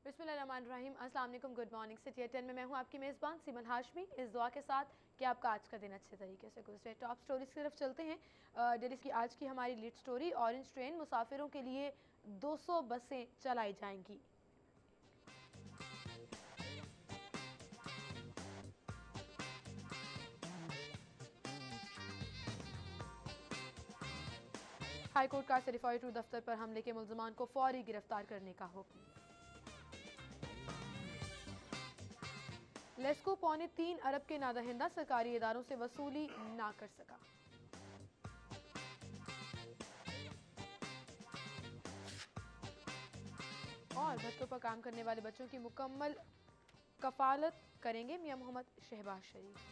बिस्मिल्लाहिर्रहमानिर्रहीम। अस्सलाम वालेकुम, गुड मॉर्निंग। सिटी 10 में मैं हूं आपकी मेज़बान सीमन हाशमी, इस दुआ के साथ कि आपका आज का दिन अच्छे तरीके से गुजरे। टॉप स्टोरीज की तरफ चलते हैं। दिल्ली की आज की हमारी लीड स्टोरी, ऑरेंज ट्रेन मुसाफिरों के लिए 200 बसें चलाई जाएंगी। हाईकोर्ट का सर्टिफाइड टू दफ्तर पर हमले के मुल्ज़िमान को फौरी गिरफ्तार करने का हुक्म। लेस्को 3.25 अरब के नादहिंदा सरकारी इदारों से वसूली ना कर सका। और भत्तों पर काम करने वाले बच्चों की मुकम्मल कफालत करेंगे मियां मोहम्मद शहबाज शरीफ।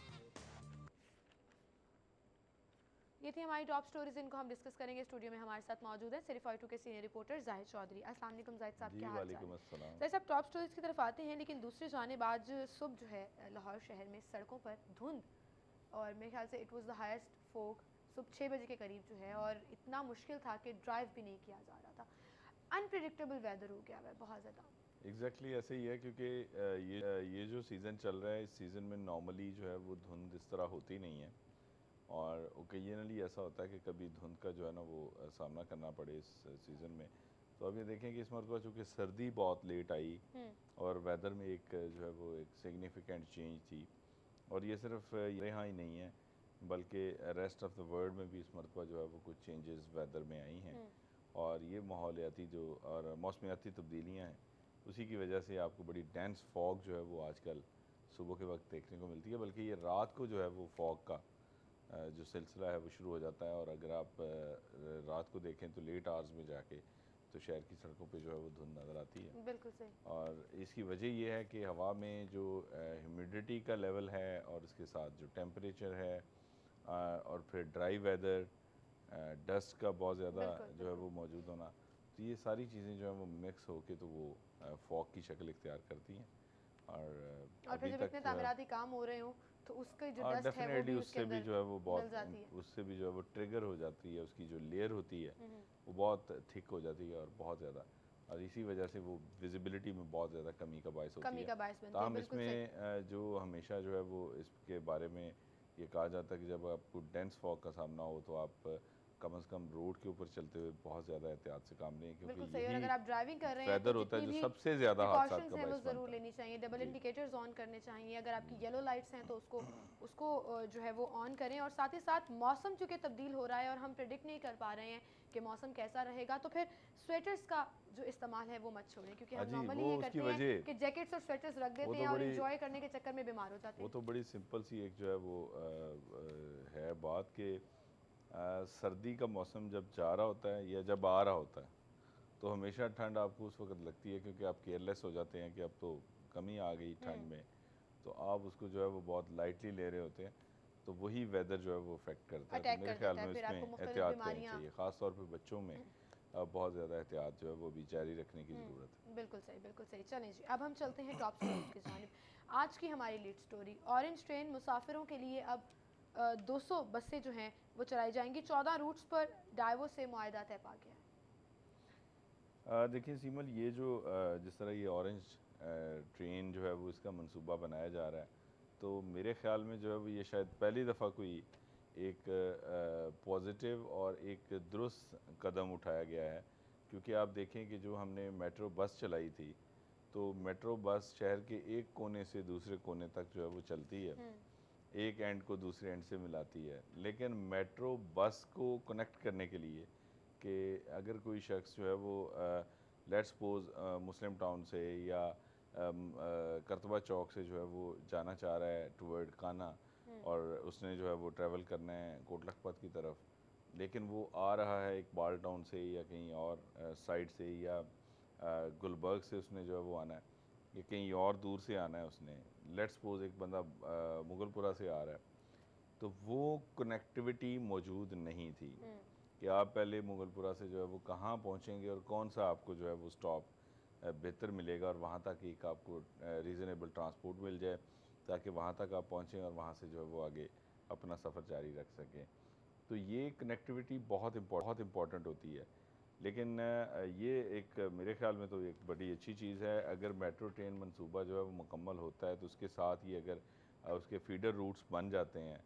ये थी हमारी टॉप स्टोरीज, इनको हम डिस्कस करेंगे। स्टूडियो में हमारे साथ मौजूद है सिटी 2 के सीनियर रिपोर्टर जाहिद चौधरी। अस्सलाम वालेकुम जाहिद साहब, क्या हाल चाल है? जाहिद साहब, टॉप स्टोरीज की तरफ आते हैं, लेकिन दूसरी जानिब आज सुबह जो है लाहौर शहर में सड़कों पर धुंध, और मेरे ख्याल से it was the highest fog सुबह 6 बजे के करीब जो है, और इतना मुश्किल था कि ड्राइव भी नहीं किया जा रहा था। अनप्रिडिक्टेबल वेदर हो गया है बहुत ज़्यादा। एग्जैक्टली ऐसे ही है, क्योंकि ये जो सीज़न चल रहा है, इस सीज़न में नॉर्मली जो है वो धुंध इस तरह होती नहीं है, और ओकेजनली ऐसा होता है कि कभी धुंध का जो है ना वो सामना करना पड़े इस सीज़न में। तो अब ये देखें कि इस मरतबा चूँकि सर्दी बहुत लेट आई और वेदर में एक जो है वो एक सिग्निफिकेंट चेंज थी, और ये सिर्फ यहाँ ही नहीं है बल्कि रेस्ट ऑफ द वर्ल्ड में भी इस मरतबा जो है वो कुछ चेंजेस वेदर में आई हैं, और ये माहौलियाती जो और मौसमियाती तब्दीलियाँ हैं, उसी की वजह से आपको बड़ी डेंस फॉग जो है वो आजकल सुबह के वक्त देखने को मिलती है। बल्कि ये रात को जो है वो फॉग का जो सिलसिला है वो शुरू हो जाता है, और अगर आप रात को देखें तो लेट आवर्स में जाके तो शहर की सड़कों पे जो है वो धुंध नज़र आती है। बिल्कुल सही। और इसकी वजह ये है कि हवा में जो ह्यूमिडिटी का लेवल है और इसके साथ जो टेम्परेचर है, और फिर ड्राई वेदर, डस्ट का बहुत ज़्यादा जो है वो मौजूद होना, तो ये सारी चीज़ें जो है वो मिक्स होके तो वो फॉग की शक्ल इख्तियार करती हैं। और फिर अभी जब तक इतने तामीराती काम हो रहे हो तो उसके जो डस्ट है वो डेफिनेटली भी उसके उससे भी अंदर जो है वो मिल बहुत जाती है। उससे भी जो है वो ट्रिगर हो जाती है, उसकी जो लेयर होती है वो बहुत थिक हो जाती है और बहुत ज़्यादा, और इसी वजह से वो विजिबिलिटी में बहुत ज़्यादा कमी का बायस होती कमी है। का बायस बनती है, ताहम बिल्कुल सही। इसमें जो हमेशा जो है वो इसके बारे में ये कहा जाता है कि जब आपको डेंस फॉग का सामना हो तो आप कम से कम रोड के ऊपर चलते हुए बहुत ज़्यादा एहतियात से काम लें, क्योंकि बिल्कुल सही। और यही अगर आप ड्राइविंग कर रहे हैं तो वेदर होता है जितनी जो भी सबसे ज़्यादा हादसात प्रिकॉशंस का हैं वो बायस ज़रूर बनता लेनी चाहिए। डबल है। जी इंडिकेटर्स ऑन करने चाहिए। अगर आपकी येलो लाइट्स हैं तो उसको जो है वो ऑन करें। और साथ ही साथ मौसम चूँकि तब्दील हो रहा है और हम प्रिडिक्ट नहीं कर पा रहे हैं कि मौसम कैसा रहेगा, तो फिर स्वेटर्स का जो इस्तेमाल है वो मत छोड़ें, क्योंकि हम जी, नॉर्मली वो ये उसकी करते हैं वजह कि जैकेट्स और स्वेटर्स रख वो देते तो हैं और बड़ी इंजॉय करने के चक्कर में बीमार हो जाते वो हैं। तो बड़ी सिंपल सी एक जो है वो है बात कि सर्दी का मौसम जब जा रहा होता है या जब आ रहा होता है तो हमेशा ठंड आपको उस वक्त लगती है, क्योंकि आप केयरलेस हो जाते हैं कि अब तो कमी आ गई ठंड में, तो आप उसको जो है वो बहुत लाइटली ले रहे होते हैं, तो वही वेदर जो है वो इफ़ेक्ट करता है। तो अटैक मेरे कर ख्याल देता है, में फिर इसमें आपको मुख्तलिफ एहतियात करनी बीमारियाँ। चाहिए, ख़ास तौर पे बच्चों में बहुत ज़्यादा एहतियात जो है वो भी जारी रखने की ज़रूरत है। बिल्कुल सही, बिल्कुल सही। चलें जी, अब हम चलते हैं टॉप स्टोरीज की जानिब। आज की हमारी लीड स्टोरी, ऑरेंज ट्रेन मुसाफिरों के लिए अब 200 बसें जो हैं वो चलाई जाएंगी। 14 रूट्स पर डाइवो से मुआहदा तय पा गया है। देखिए सीमल, ये जो जिस तरह ये ऑरेंज ट्रेन जो है वो इसका मंसूबा बनाया जा रहा है, तो मेरे ख़्याल में जो है वो ये शायद पहली दफ़ा कोई एक पॉजिटिव और एक दुरुस्त कदम उठाया गया है। क्योंकि आप देखें कि जो हमने मेट्रो बस चलाई थी, तो मेट्रो बस शहर के एक कोने से दूसरे कोने तक जो है वो चलती है, एक एंड को दूसरे एंड से मिलाती है, लेकिन मेट्रो बस को कनेक्ट करने के लिए कि अगर कोई शख्स जो है वो लेट्स सपोज मुस्लिम टाउन से या करतबा चौक से जो है वो जाना चाह रहा है टूवर्ड काना, और उसने जो है वो ट्रैवल करना है कोट लखपत की तरफ, लेकिन वो आ रहा है इकबाल टाउन से या कहीं और साइड से, या गुलबर्ग से उसने जो है वो आना है, या कहीं और दूर से आना है उसने, लेट्स सपोज एक बंदा मुगलपुरा से आ रहा है, तो वो कनेक्टिविटी मौजूद नहीं थी कि आप पहले मुगलपुरा से जो है वो कहाँ पहुँचेंगे और कौन सा आपको जो है वो स्टॉप बेहतर मिलेगा, और वहाँ तक एक आपको रीज़नेबल ट्रांसपोर्ट मिल जाए ताकि वहाँ तक आप पहुँचें और वहाँ से जो है वो आगे अपना सफ़र जारी रख सकें। तो ये कनेक्टिविटी बहुत इम्पोर्टेंट होती है। लेकिन ये एक मेरे ख्याल में तो एक बड़ी अच्छी चीज़ है। अगर मेट्रो ट्रेन मंसूबा जो है वो मुकम्मल होता है तो उसके साथ ही अगर उसके फीडर रूट्स बन जाते हैं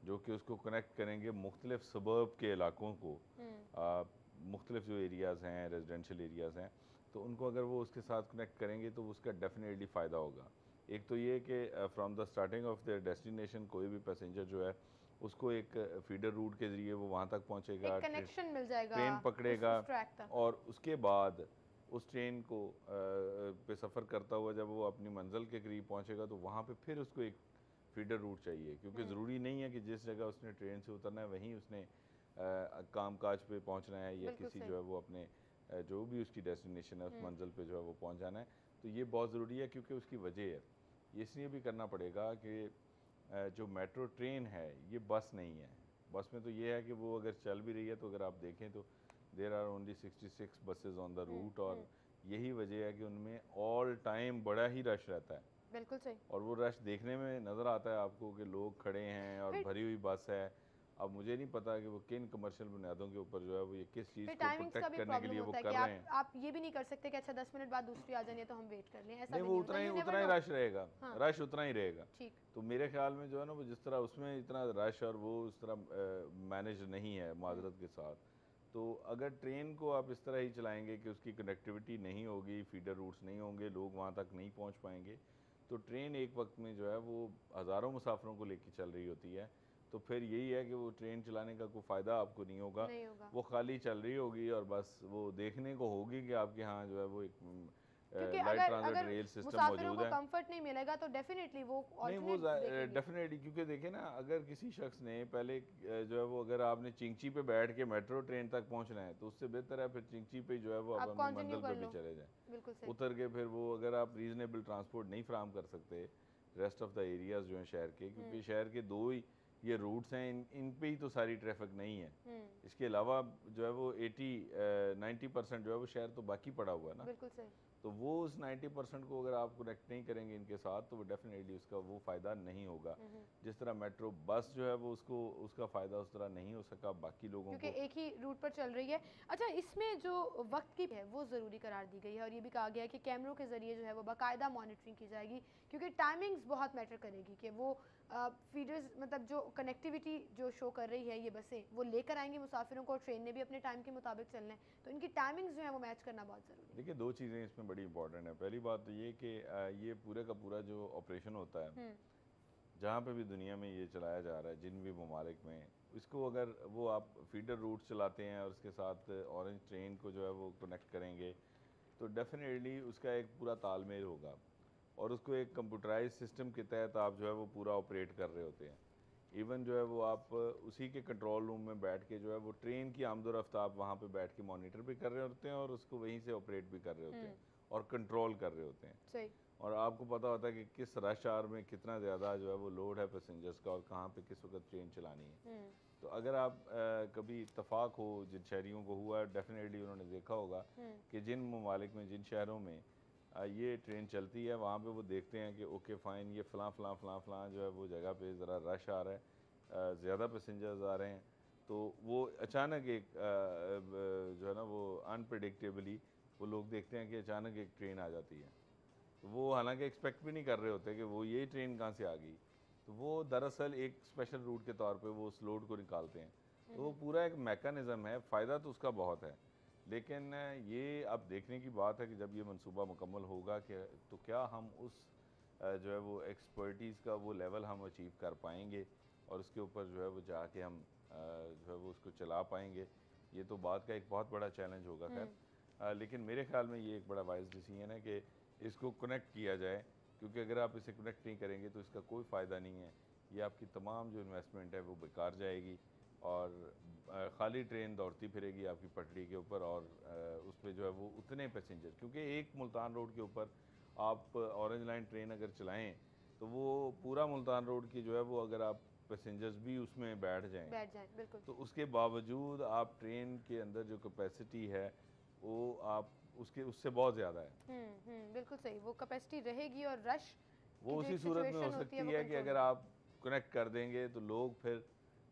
जो कि उसको कनेक्ट करेंगे मुख्तलिफ सबर्ब के इलाकों को, मुख्तलिफ जो एरियाज़ हैं रेजिडेंशियल एरियाज़ हैं, तो उनको अगर वो उसके साथ कनेक्ट करेंगे तो उसका डेफिनेटली फ़ायदा होगा। एक तो ये कि from the starting of the destination कोई भी पैसेंजर जो है उसको एक फीडर रूट के ज़रिए वो वहाँ तक पहुँचेगा, एक कनेक्शन मिल जाएगा, ट्रेन पकड़ेगा उस ट्रैक तक। और उसके बाद उस ट्रेन को पे सफ़र करता हुआ जब वो अपनी मंजिल के करीब पहुँचेगा तो वहाँ पे फिर उसको एक फीडर रूट चाहिए, क्योंकि ज़रूरी नहीं है कि जिस जगह उसने ट्रेन से उतरना है वहीं उसने काम काज पे पहुँचना है या किसी जो है वो अपने जो भी उसकी डेस्टिनेशन है उस मंजिल पे जो है वो पहुँच जाना है। तो ये बहुत ज़रूरी है क्योंकि उसकी वजह है, ये इसलिए भी करना पड़ेगा कि जो मेट्रो ट्रेन है ये बस नहीं है। बस में तो ये है कि वो अगर चल भी रही है तो अगर आप देखें तो there are only 66 buses on the route, और यही वजह है कि उनमें ऑल टाइम बड़ा ही रश रहता है। बिल्कुल सही। और वो रश देखने में नज़र आता है आपको कि लोग खड़े हैं और भरी हुई बस है। अब मुझे नहीं पता कि वो किन कमर्शियल बुनियादों के ऊपर जो है वो ये किस चीज़ को प्रोटेक्ट करने के लिए वो कर रहे हैं। आप ये भी नहीं कर सकते कि अच्छा 10 मिनट बाद दूसरी आ जानी है तो हम वेट कर लें, ऐसा नहीं, भी वो नहीं उतना ही रश रहेगा। हाँ। रश उतना ही रहेगा। ठीक। तो मेरे ख्याल में जो है ना वो जिस तरह उसमें इतना रश और वो उस तरह मैनेज नहीं है माजरत के साथ, तो अगर ट्रेन को आप इस तरह ही चलाएंगे कि उसकी कनेक्टिविटी नहीं होगी, फीडर रूट्स नहीं होंगे, लोग वहाँ तक नहीं पहुँच पाएंगे, तो ट्रेन एक वक्त में जो है वो हज़ारों मुसाफिरों को लेकर चल रही होती है, तो फिर यही है कि वो ट्रेन चलाने का कोई फ़ायदा आपको नहीं होगा, वो खाली चल रही होगी और बस वो देखने को होगी कि आपके यहाँ जो है वो एक लाइट ट्रांजिट रेल सिस्टम मौजूद है। कंफर्ट नहीं मिलेगा तो डेफिनेटली वो नहीं, वो डेफिनेटली, क्योंकि देखें ना अगर किसी शख्स ने पहले जो है वो अगर आपने चिंची पे बैठ के मेट्रो ट्रेन तक पहुंचना है तो उससे बेहतर है फिर चिंची पे जो है वो आप अपनी मंजिल पे भी चले जाएं, उतर के फिर वो अगर आप रीजनेबल ट्रांसपोर्ट नहीं फ्राहम कर सकते रेस्ट ऑफ द एरियाज जो हैं शहर के, क्योंकि शहर के दो ही ये रूट्स हैं, इन पे ही तो सारी ट्रैफिक नहीं है। इसके अलावा जो है वो 80-90% जो है वो शहर तो बाकी पड़ा हुआ है ना। बिल्कुल सही। तो वो उस 90% को अगर आप कनेक्ट नहीं करेंगे इनके साथ तो वो डेफिनेटली उसका वो फ़ायदा नहीं होगा। जिस तरह मेट्रो बस जो है वो उसका फ़ायदा उस तरह नहीं हो सका बाकी लोगों को, क्योंकि एक ही रूट पर चल रही है। अच्छा, इसमें जो वक्त की है वो ज़रूरी करार दी गई है और ये भी कहा गया है कि कैमरों के ज़रिए जो है वो बाकायदा मॉनिटरिंग की जाएगी, क्योंकि टाइमिंग्स बहुत मैटर करेगी कि वो फीडर्स मतलब जो कनेक्टिविटी जो शो कर रही है ये बसें वो लेकर आएंगी मुसाफिरों को, और ट्रेन ने भी अपने टाइम के मुताबिक चलना है, तो इनकी टाइमिंग्स जो है वो मैच करना बहुत ज़रूरी है। देखिए, दो चीज़ें इसमें बड़ी इंपॉर्टेंट है। पहली बात तो ये कि ये पूरे का पूरा जो ऑपरेशन होता है जहाँ पे भी दुनिया में ये चलाया जा रहा है जिन भी ममालिक में, इसको अगर वो आप फीडर रूट चलाते हैं और उसके साथ ऑरेंज ट्रेन को जो है वो कनेक्ट करेंगे तो डेफिनेटली उसका एक पूरा तालमेल होगा और उसको एक कंप्यूटराइज सिस्टम के तहत आप जो है वो पूरा ऑपरेट कर रहे होते हैं। इवन जो है वो आप उसी के कंट्रोल रूम में बैठ के जो है वो ट्रेन की आमदोरफ्त आप वहाँ पे बैठ के मॉनिटर भी कर रहे होते हैं और उसको वहीं से ऑपरेट भी कर रहे होते हैं और कंट्रोल कर रहे होते हैं। सही। और आपको पता होता है कि किस रश आवर में कितना ज़्यादा जो है वो लोड है पैसेंजर्स का और कहाँ पे किस वक्त ट्रेन चलानी है। तो अगर आप कभी इत्तफाक हो जिन शहरियों को हुआ, डेफिनेटली उन्होंने देखा होगा कि जिन ममालिक में जिन शहरों में ये ट्रेन चलती है वहाँ पे वो देखते हैं कि ओके फ़ाइन ये फ़लाँ फ़लाँ फ़लाँ फ़लाँ जो है वो जगह पे ज़रा रश आ रहा है, ज़्यादा पैसेंजर्स आ रहे हैं, तो वो अचानक एक जो है ना वो अनप्रडिक्टेबली वो लोग देखते हैं कि अचानक एक ट्रेन आ जाती है, तो वो हालांकि एक्सपेक्ट भी नहीं कर रहे होते कि वो ये ट्रेन कहाँ से आ गई, तो वो दरअसल एक स्पेशल रूट के तौर पे वो उस लोड को निकालते हैं। तो वो पूरा एक मैकेनिज़्म है, फ़ायदा तो उसका बहुत है, लेकिन ये अब देखने की बात है कि जब ये मंसूबा मुकम्मल होगा कि तो क्या हम उस जो है वो एक्सपर्टीज़ का वो लेवल हम अचीव कर पाएंगे और उसके ऊपर जो है वो जाके हम जो है वो उसको चला पाएंगे। ये तो बात का एक बहुत बड़ा चैलेंज होगा खैर, लेकिन मेरे ख्याल में ये एक बड़ा वाइज डिसीजन है कि इसको कनेक्ट किया जाए, क्योंकि अगर आप इसे कनेक्ट नहीं करेंगे तो इसका कोई फ़ायदा नहीं है। ये आपकी तमाम जो इन्वेस्टमेंट है वो बेकार जाएगी और खाली ट्रेन दौड़ती फिरेगी आपकी पटरी के ऊपर और उस पर जो है वो उतने पैसेंजर, क्योंकि एक मुल्तान रोड के ऊपर आप ऑरेंज लाइन ट्रेन अगर चलाएं तो वो पूरा मुल्तान रोड की जो है वो अगर आप पैसेंजर्स भी उसमें बैठ जाएं बिल्कुल, तो उसके बावजूद आप ट्रेन के अंदर जो कैपेसिटी है वो आप उससे बहुत ज़्यादा है। बिल्कुल सही, वो कैपेसिटी रहेगी और रश वो उसी सूरत में हो सकती है कि अगर आप कनेक्ट कर देंगे तो लोग फिर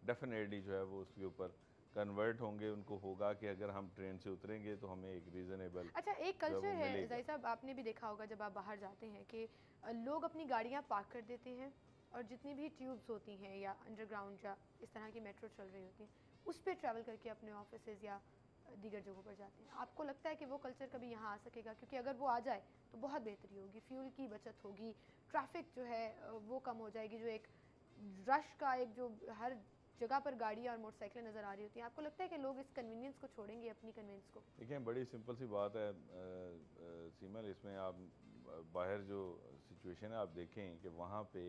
डेफिनेटली जो है वो उसके ऊपर कन्वर्ट होंगे, उनको होगा कि अगर हम ट्रेन से उतरेंगे तो हमें एक रीज़नेबल। अच्छा, एक कल्चर है ज़ाहिर साहब, आपने भी देखा होगा जब आप बाहर जाते हैं कि लोग अपनी गाड़ियाँ पार्क कर देते हैं और जितनी भी ट्यूब्स होती हैं या अंडरग्राउंड या इस तरह की मेट्रो चल रही होती हैं उस पर ट्रैवल करके अपने ऑफिसेज़ या दीगर जगहों पर जाते हैं। आपको लगता है कि वो कल्चर कभी यहाँ आ सकेगा? क्योंकि अगर वो आ जाए तो बहुत बेहतरी होगी, फ्यूल की बचत होगी, ट्रैफिक जो है वो कम हो जाएगी, जो एक रश का एक जो हर जगह पर गाड़ियाँ और मोटरसाइकिलें नज़र आ रही होती हैं। आपको लगता है कि लोग इस कन्वीनियंस को छोड़ेंगे, अपनी कन्वीनियंस को? देखिए, बड़ी सिंपल सी बात है सीमल, इसमें आप बाहर जो सिचुएशन है आप देखें कि वहाँ पे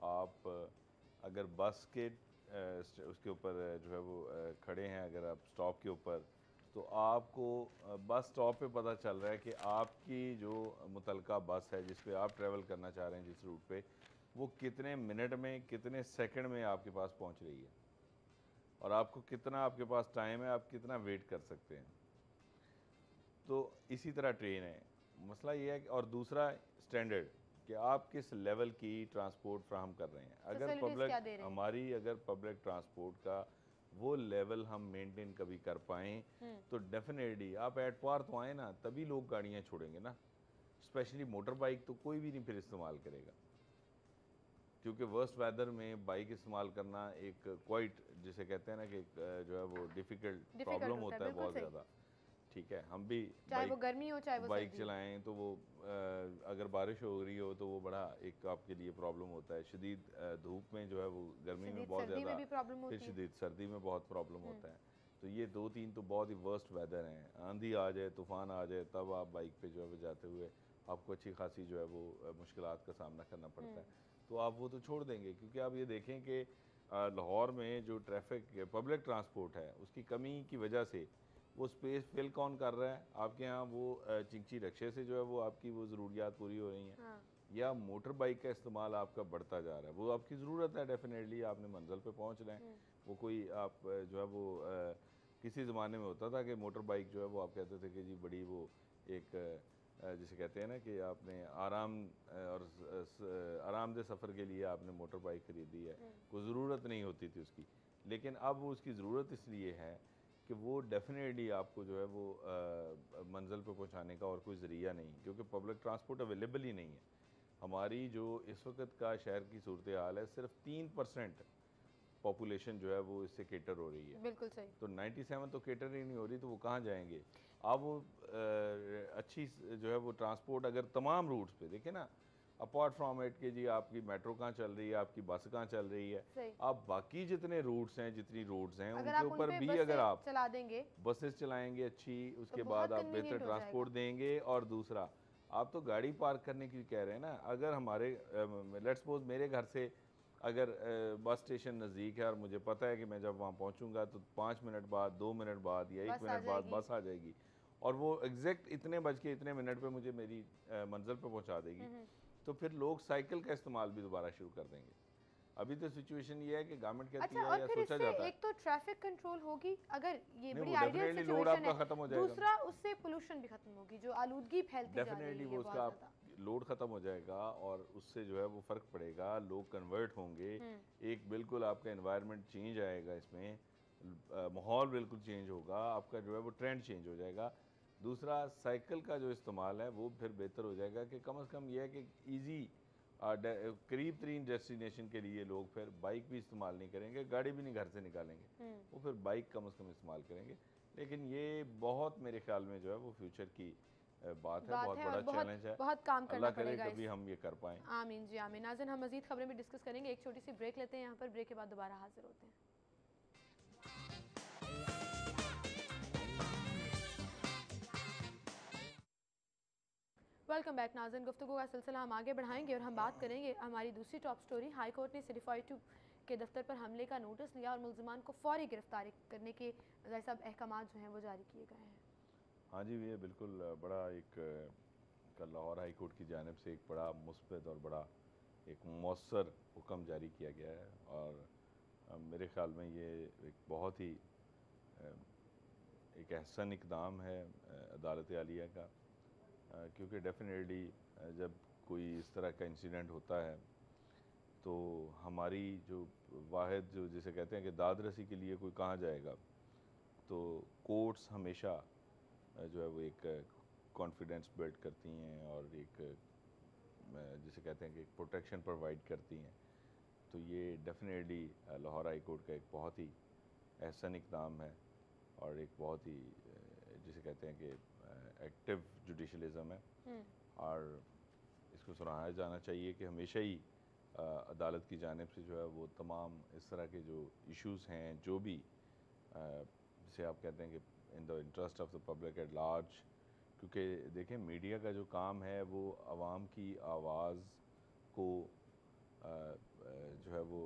आप अगर बस के उसके ऊपर जो है वो खड़े हैं, अगर आप स्टॉप के ऊपर, तो आपको बस स्टॉप पे पता चल रहा है कि आपकी जो मुतलका बस है जिस पे आप ट्रैवल करना चाह रहे हैं, जिस रूट पे, वो कितने मिनट में, कितने सेकंड में आपके पास पहुंच रही है और आपको कितना, आपके पास टाइम है, आप कितना वेट कर सकते हैं। तो इसी तरह ट्रेन है, मसला ये है कि, और दूसरा स्टैंडर्ड कि आप किस लेवल की ट्रांसपोर्ट फ्राहम कर रहे हैं। अगर पब्लिक हमारी, अगर पब्लिक ट्रांसपोर्ट का वो लेवल हम मेंटेन कभी कर पाएँ तो डेफिनेटली आप एट पार तो आए ना, तभी लोग गाड़ियाँ छोड़ेंगे ना। स्पेशली मोटर बाइक तो कोई भी नहीं फिर इस्तेमाल करेगा, क्योंकि वर्स्ट वेदर में बाइक इस्तेमाल करना एक क्वाइट, जिसे कहते हैं ना कि जो है वो डिफ़िकल्ट प्रॉब्लम होता है बहुत ज़्यादा। ठीक है, हम भी चाहे वो गर्मी हो चाहे वो बाइक चलाएं तो वो अगर बारिश हो रही हो तो वो बड़ा एक आपके लिए प्रॉब्लम होता है। शदीद धूप में जो है वो, गर्मी में बहुत ज़्यादा, फिर शदीद सर्दी में बहुत प्रॉब्लम होता है। तो ये 2-3 तो बहुत ही वर्स्ट वेदर हैं। आंधी आ जाए, तूफ़ान आ जाए, तब आप बाइक पे जो है वो जाते हुए आपको अच्छी खासी जो है वो मुश्किलात का सामना करना पड़ता है। तो आप वो तो छोड़ देंगे, क्योंकि आप ये देखें कि लाहौर में जो ट्रैफिक पब्लिक ट्रांसपोर्ट है उसकी कमी की वजह से वो स्पेस फिल कौन कर रहा है आपके यहाँ? वो चिंची रक्शे से जो है वो आपकी वो ज़रूरियात पूरी हो रही हैं। हाँ। या मोटर बाइक का इस्तेमाल आपका बढ़ता जा रहा है। वो आपकी ज़रूरत है, डेफिनेटली आपने मंजिल पे पहुँच रहे हैं। वो कोई आप जो है वो किसी ज़माने में होता था कि मोटर बाइक जो है वो आप कहते थे कि जी बड़ी वो एक जिसे कहते हैं ना कि आपने आरामदेह सफ़र के लिए आपने मोटर बाइक ख़रीदी है, कोई ज़रूरत नहीं होती थी उसकी। लेकिन अब वो उसकी ज़रूरत इसलिए है कि वो डेफिनेटली आपको जो है वो मंजिल पे पहुंचाने का और कोई ज़रिया नहीं, क्योंकि पब्लिक ट्रांसपोर्ट अवेलेबल ही नहीं है। हमारी जो इस वक्त का शहर की सूरत हाल है, सिर्फ 3% पॉपुलेशन जो है वो इससे केटर हो रही है। बिल्कुल सही। तो 97 तो केटर ही नहीं हो रही, तो वो कहाँ जाएंगे? अब वो अच्छी जो है वो ट्रांसपोर्ट अगर तमाम रूट्स पे देखें ना, अपार्ट फ्रॉम इट के जी आपकी मेट्रो कहाँ चल रही है, आपकी बस कहाँ चल रही है, आप बाकी जितने रूट्स हैं, जितनी रोड्स हैं, उनके ऊपर भी अगर आप चला देंगे, बसेस चलाएंगे अच्छी, उसके बाद आप बेहतर ट्रांसपोर्ट देंगे। और दूसरा, आप तो गाड़ी पार्क करने की कह रहे हैं ना। अगर हमारे लेट्स सपोज मेरे घर से अगर बस स्टेशन नज़दीक है और मुझे पता है कि मैं जब वहाँ पहुँचूँगा तो 5 मिनट बाद, 2 मिनट बाद या 1 मिनट बाद बस आ जाएगी और वो एग्जैक्ट इतने बज के इतने मिनट पे मुझे मेरी मंजिल पे पहुँचा देगी, तो फिर लोग साइकिल का इस्तेमाल भी दोबारा शुरू कर देंगे। अभी तो सिचुएशन ये है कि गवर्नमेंट कहती है या सोचा जाता है, एक तो ट्रैफिक कंट्रोल होगी, अगर ये बड़ी आइडियल सिचुएशन है, खत्म हो जाएगा, दूसरा उससे पोल्यूशन भी खत्म होगी, जो आलूदगी फैलती जा रही है, डेफिनेटली वो उसका लोड ख़त्म हो जाएगा और उससे जो है वो फ़र्क पड़ेगा, लोग कन्वर्ट होंगे, एक बिल्कुल आपका एनवायरनमेंट चेंज आएगा, इसमें माहौल बिल्कुल चेंज होगा, आपका जो है वो ट्रेंड चेंज हो जाएगा। दूसरा, साइकिल का जो इस्तेमाल है वो फिर बेहतर हो जाएगा कि कम से कम ये है कि ईजी करीब तरीन डेस्टिनेशन के लिए लोग फिर बाइक भी इस्तेमाल नहीं करेंगे, गाड़ी भी नहीं घर से निकालेंगे, वो फिर बाइक कम से कम इस्तेमाल करेंगे। लेकिन ये बहुत मेरे ख्याल में जो है वो फ्यूचर की बात है, बहुत बड़ा चैलेंज है, बहुत काम करना पड़ेगा, कभी हम ये कर पाएँ। आमीन जी आमीन। नाज़रीन, हम मज़ीद खबरें भी डिस्कस करेंगे, एक छोटी सी ब्रेक लेते हैं यहाँ पर, ब्रेक के बाद दोबारा हाजिर होते हैं। वेलकम बैक नाज़रीन, गुफ्तगू का सिलसिला हम आगे बढ़ाएंगे और हम बात करेंगे हमारी दूसरी टॉप स्टोरी। हाई कोर्ट ने सिटी 2 के दफ्तर पर हमले का नोटिस लिया और मुल्ज़िमान को फौरी गिरफ्तारी करने के सब अहकाम जो हैं वो जारी किए गए हैं। हाँ जी, ये बिल्कुल बड़ा एक कल लाहौर हाई कोर्ट की जानिब से एक बड़ा मुस्बत और बड़ा एक मौसर हुक्म जारी किया गया है और मेरे ख़्याल में ये एक बहुत ही एक अहसन इक़दाम है अदालत आलिया का, क्योंकि डेफिनेटली जब कोई इस तरह का इंसिडेंट होता है तो हमारी जो वाहिद जो जिसे कहते हैं कि दाद रसी के लिए कोई कहाँ जाएगा, तो कोर्ट्स हमेशा जो है वो एक कॉन्फिडेंस बिल्ड करती हैं और एक जिसे कहते हैं कि प्रोटेक्शन प्रोवाइड करती हैं। तो ये डेफिनेटली लाहौर हाई कोर्ट का एक बहुत ही एहसन इक़दाम है और एक बहुत ही जिसे कहते हैं कि एक्टिव जुडिशलिज़म है और इसको सराहा जाना चाहिए कि हमेशा ही अदालत की जानिब से जो है वो तमाम इस तरह के जो इश्यूज़ हैं, जो भी जिसे आप कहते हैं कि in the interest of the public at large, क्योंकि देखें मीडिया का जो काम है वो आवाम की आवाज़ को जो है वो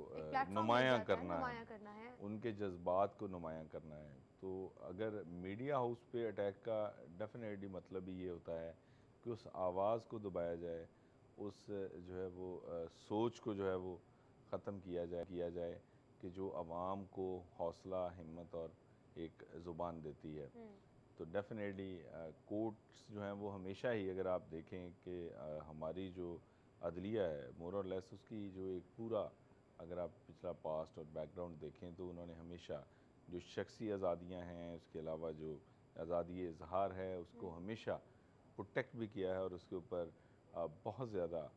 नुमायां करना है, उनके जज्बात को नुमायां करना है। तो अगर मीडिया हाउस पे अटैक का डेफिनेटली मतलब ही ये होता है कि उस आवाज़ को दबाया जाए, उस जो है वो सोच को जो है वो ख़त्म किया जाए कि जो आवाम को हौसला, हिम्मत और एक ज़ुबान देती है। तो डेफिनेटली कोर्ट्स जो हैं वो हमेशा ही, अगर आप देखें कि हमारी जो अदलिया है मोर और लेस उसकी जो एक पूरा, अगर आप पिछला पास्ट और बैकग्राउंड देखें तो उन्होंने हमेशा जो शख्सी आज़ादियाँ हैं, उसके अलावा जो आज़ादी इजहार है उसको हमेशा प्रोटेक्ट भी किया है और उसके ऊपर बहुत ज़्यादा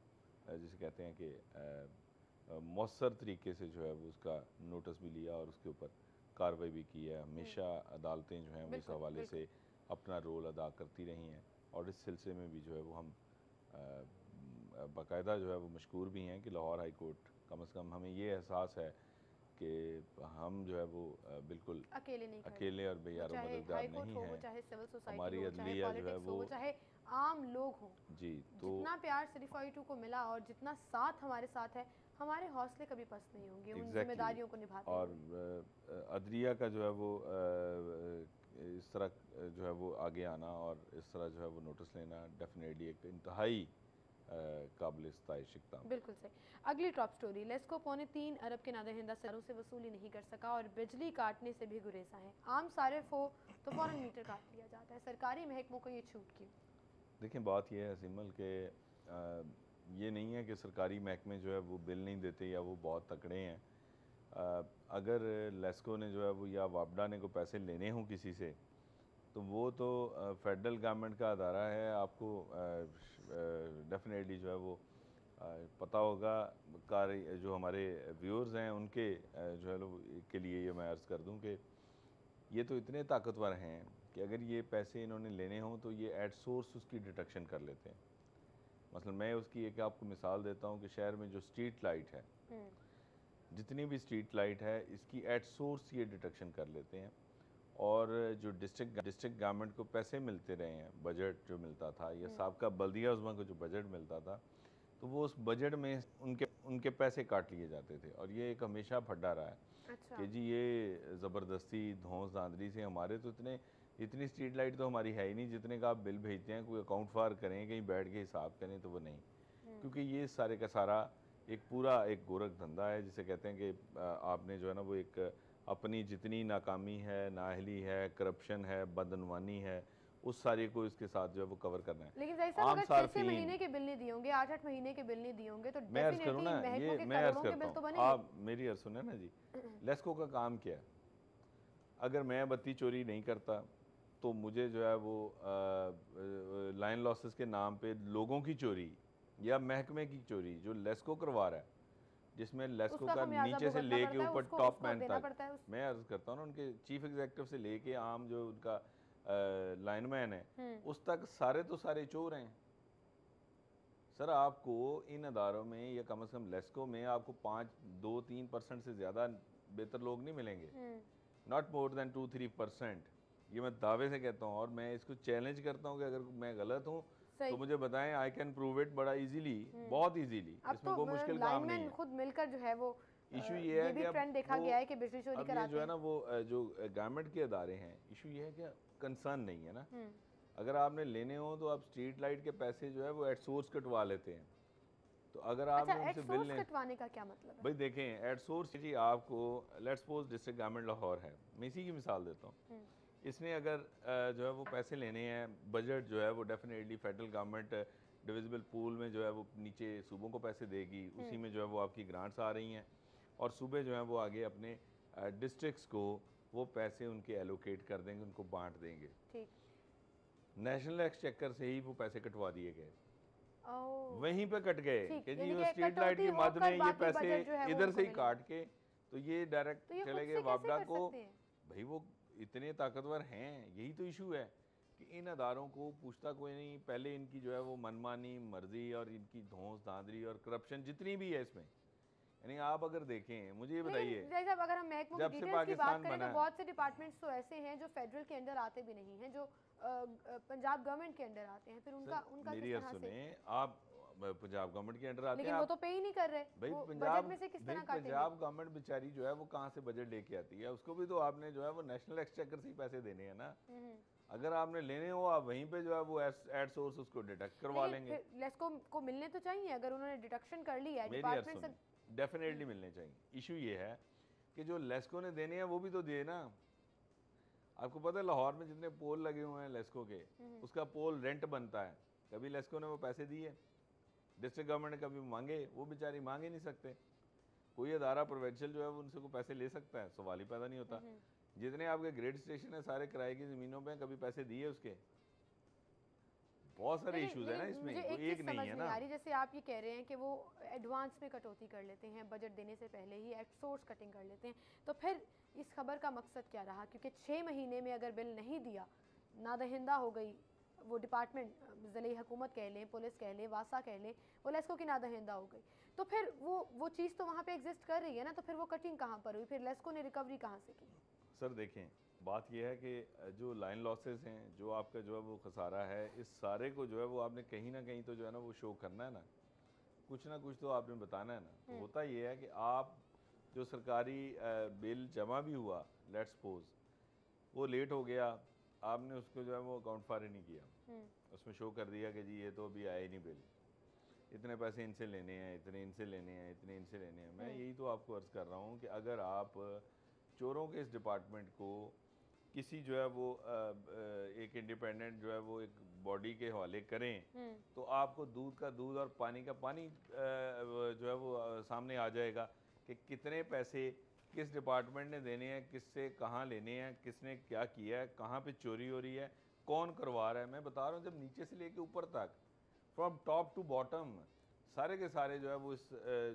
जिसे कहते हैं कि मौसर तरीके से जो है वो उसका नोटिस भी लिया और उसके ऊपर कार्रवाई भी की है। हमेशा अदालतें जो हैं वो इस हवाले से अपना रोल अदा करती रही हैं और इस सिलसिले में भी जो है वो हम बाकायदा जो है वो मशकूर भी हैं कि लाहौर हाई कोर्ट कम से कम हमें ये एहसास है कि हम जो है वो बिल्कुल अकेले और बेयारो मददगार नहीं हैं। चाहे सिविल सोसाइटी हमारी हो, अदलिया जो है वो, चाहे आम लोग हों जी, तो जितना प्यार सिर्फ आई2 को मिला और जितना साथ हमारे साथ है, हमारे हौसले कभी पस्त नहीं होंगे उन जिम्मेदारियों को निभाते और अदलिया का जो है वो इस तरह जो है वो आगे आना और इस तरह जो है वो नोटिस लेना डेफिनेटली एक इंतहाई काबिल इस्ताइश इक़दाम। बिल्कुल सही। अगली टॉप स्टोरी, लेस्को 3.25 अरब के नादरहिंदा शहरों से वसूली नहीं कर सका और बिजली काटने से भी गुरेजा है। आम सारिफ हो तो फ़ौरन मीटर काट लिया जाता है, सरकारी महकमों को ये छूट क्यों? देखें बात यह है सिमल के ये नहीं है कि सरकारी महकमे जो है वो बिल नहीं देते या वो बहुत तकड़े हैं। अगर लेस्को ने जो है वो या वापडा ने को पैसे लेने हों किसी से, तो वो तो फेडरल गवर्नमेंट का अदारा है। आपको डेफिनेटली जो है वो पता होगा, जो हमारे व्यूअर्स हैं उनके जो है के लिए ये मैं अर्ज़ कर दूं कि ये तो इतने ताकतवर हैं कि अगर ये पैसे इन्होंने लेने हों तो ये एट सोर्स उसकी डिटेक्शन कर लेते हैं। मसलन मैं उसकी एक आपको मिसाल देता हूँ कि शहर में जो स्ट्रीट लाइट है, जितनी भी स्ट्रीट लाइट है इसकी एट सोर्स ये डिटेक्शन कर लेते हैं। और जो डिस्ट्रिक्ट गवर्नमेंट को पैसे मिलते रहे हैं, बजट जो मिलता था या साबका बल्दिया उज़्मा को जो बजट मिलता था, तो वो उस बजट में उनके पैसे काट लिए जाते थे। और ये एक हमेशा फड्डा रहा है कि जी ये ज़बरदस्ती धौंस धांधली से हमारे तो इतनी स्ट्रीट लाइट तो हमारी है ही नहीं जितने का आप बिल भेजते हैं, कोई अकाउंट फार करें, कहीं बैठ के हिसाब करें, तो वो नहीं। क्योंकि ये सारे का सारा एक पूरा एक गोरख धंधा है, जिसे कहते हैं कि आपने जो है ना वो एक अपनी जितनी नाकामी है, नाअहली है, करप्शन है, बदनवानी है, उस सारे को इसके साथ जो है वो कवर करना है। लेकिन अगर 6-6 महीने के बिल नहीं दिए होंगे, 8-8 महीने के बिल नहीं दिए होंगे, तो मैं अर्ज करूँ ना, ये मैं अर्ज करता हूँ, आप मेरी अर्ज सुने ना जी। लेस्को का काम क्या है? अगर मैं बत्ती चोरी नहीं करता तो मुझे जो है वो लाइन लॉसेस के नाम पे लोगों की चोरी या महकमे की चोरी जो लेस्को करवा रहा है, जिसमें लेस्को का नीचे से लेके ऊपर टॉप मैन तक, मैं अर्ज करता हूँ ना, उनके चीफ एग्जीक्यूटिव से लेके आम जो उनका लाइनमैन है उस तक सारे तो सारे चोर हैं। सर आपको इन अदारों में या कम से कम लेस्को में आपको 2-3% से ज़्यादा बेहतर लोग नहीं मिलेंगे, नॉट मोर देन 2-3%। ये मैं दावे से कहता हूँ और मैं इसको चैलेंज करता हूँ कि अगर मैं गलत हूँ तो मुझे बताएं, आई कैन प्रूव इट बड़ा इजीली, बहुत इजीली, इसमें कोई मुश्किल काम नहीं है। खुद मिलकर जो है वो इशू ये है कि ट्रेंड देखा गया है कि बिजली चोरी कराते हैं। जो है ना वो जो गवर्नमेंट के अदारे हैं, इशू ये है कि कंसर्न नहीं है ना। अगर आपने लेने हो तो आप स्ट्रीट लाइट के पैसे जो है वो एट सोर्स कटवा लेते हैं। तो अगर आपने उनसे बिल लें, कटवाने का क्या मतलब है? भाई देखें, एट सोर्स जी आपको, let's suppose district government Lahore है, मैं इसी की मिसाल देता हूँ। इसने अगर जो है वो पैसे लेने हैं, बजट जो है वो definitely federal government divisible pool में जो है वो नीचे सूबों को पैसे देगी, उसी में जो है वो आपकी ग्रांट्स आ रही हैं और सूबे जो है वो आगे अपने डिस्ट्रिक्ट्स को वो पैसे उनके एलोकेट कर देंगे, उनको बांट देंगे। ठीक। नेशनल एक्सचेकर से ही वो पैसे कटवा दिए गए, ओह, वहीं पे कट गए ठीक, कि जी यानी वो कि स्ट्रीट लाइट की कटौती मद में होकर ये बाकी पैसे बजट जो है वो इधर से ही उनको काट के तो ये डायरेक्ट तो ये चले खुद गए से कैसे वापडा कर को। सकते हैं? भाई वो इतने ताकतवर हैं, यही तो इशू है कि इन अदारों को पूछता कोई नहीं। पहले इनकी जो है वो मनमानी मर्जी और इनकी धौंस धांधली और करप्शन जितनी भी है इसमें, यानी आप अगर देखें, मुझे ये बताइए, जैसे अब अगर हम महकमों की जब से डिटेल्स की बात पाकिस्तान करें तो बना, बहुत से डिपार्टमेंट्स तो ऐसे हैं जो फेडरल के अंडर आते भी नहीं हैं, जो पंजाब गवर्नमेंट के अंडर आते हैं, फिर उनका सर, किस मेरी तरह सुने, से? आप पंजाब गवर्नमेंट के अंडर आते लेकिन हैं, वो तो पे ही नहीं कर रहे भाई वो पंजाब बजट में से किस तरह काटेंगे? पंजाब गवर्नमेंट बेचारी जो है वो कहाँ से बजट लेके आती है? उसको भी तो आपने जो है वो नेशनल एक्सचेकर से ही पैसे देने हैं ना। अगर आपने लेने हो, आप वहीं पे जो है वो एड सोर्स उसको डिडक्ट करवा लेंगे। लेस्को को मिलने तो चाहिए, अगर उन्होंने डिडक्शन कर ली है मेरी डिपार्टमेंट से। डेफिनेटली मिलने चाहिए। इशू ये है कि जो लेस्को ने देने हैं वो भी तो दिए ना। आपको पता है लाहौर में जितने पोल लगे हुए हैं लेस्को के, उसका पोल रेंट बनता है, कभी लेस्को ने वो पैसे दिए? डिस्ट्रिक्ट गवर्नमेंट ने कभी मांगे? वो बेचारी मांग ही नहीं सकते। कोई अदारा प्रोविंशियल जो है वो उनसे को पैसे ले सकता है? सवाल ही पैदा नहीं होता। जितने आपके ग्रेड स्टेशन है सारे किराए की ज़मीनों पे, कभी पैसे दिए उसके? बहुत सारे इश्यूज है ना इसमें, कोई एक नहीं है ना। जैसे आप ये कह रहे हैं कि वो एडवांस में कटौती कर लेते हैं, बजट देने से पहले ही एटसोर्स कटिंग कर लेते हैं, तो फिर इस खबर का मकसद क्या रहा? क्योंकि 6 महीने में अगर बिल नहीं दिया, नादहिंदा हो गई वो डिपार्टमेंट, ज़िले हुकूमत कह लें, पुलिस कह लें, वासा कह लें, वो लेस्को की नादहिंदा हो गई, तो फिर वो चीज़ तो वहाँ पे एग्जिस्ट कर रही है ना, तो फिर वो कटिंग कहाँ पर हुई? फिर लेस्को ने रिकवरी कहाँ से की? सर देखें, बात यह है कि जो लाइन लॉसेस हैं, जो आपका जो है वो खसारा है, इस सारे को जो है वो आपने कहीं ना कहीं तो जो है ना वो शो करना है ना, कुछ तो आपने बताना है ना। तो होता ये है कि आप जो सरकारी बिल जमा भी हुआ, लेट्स सपोज वो लेट हो गया, आपने उसको जो है वो अकाउंट फारे नहीं किया, उसमें शो कर दिया कि जी ये तो अभी आया ही नहीं बिल, इतने पैसे इनसे लेने हैं, इतने इनसे लेने हैं, इतने इनसे लेने हैं। मैं यही तो आपको अर्ज़ कर रहा हूँ कि अगर आप चोरों के इस डिपार्टमेंट को किसी जो है वो एक इंडिपेंडेंट जो है वो एक बॉडी के हवाले करें, तो आपको दूध का दूध और पानी का पानी जो है वो सामने आ जाएगा कि कितने पैसे किस डिपार्टमेंट ने देने हैं, किससे कहाँ लेने हैं, किसने क्या किया है, कहाँ पे चोरी हो रही है, कौन करवा रहा है। मैं बता रहा हूँ, जब नीचे से लेके ऊपर तक, फ्रॉम टॉप टू बॉटम, सारे के सारे जो है वो इस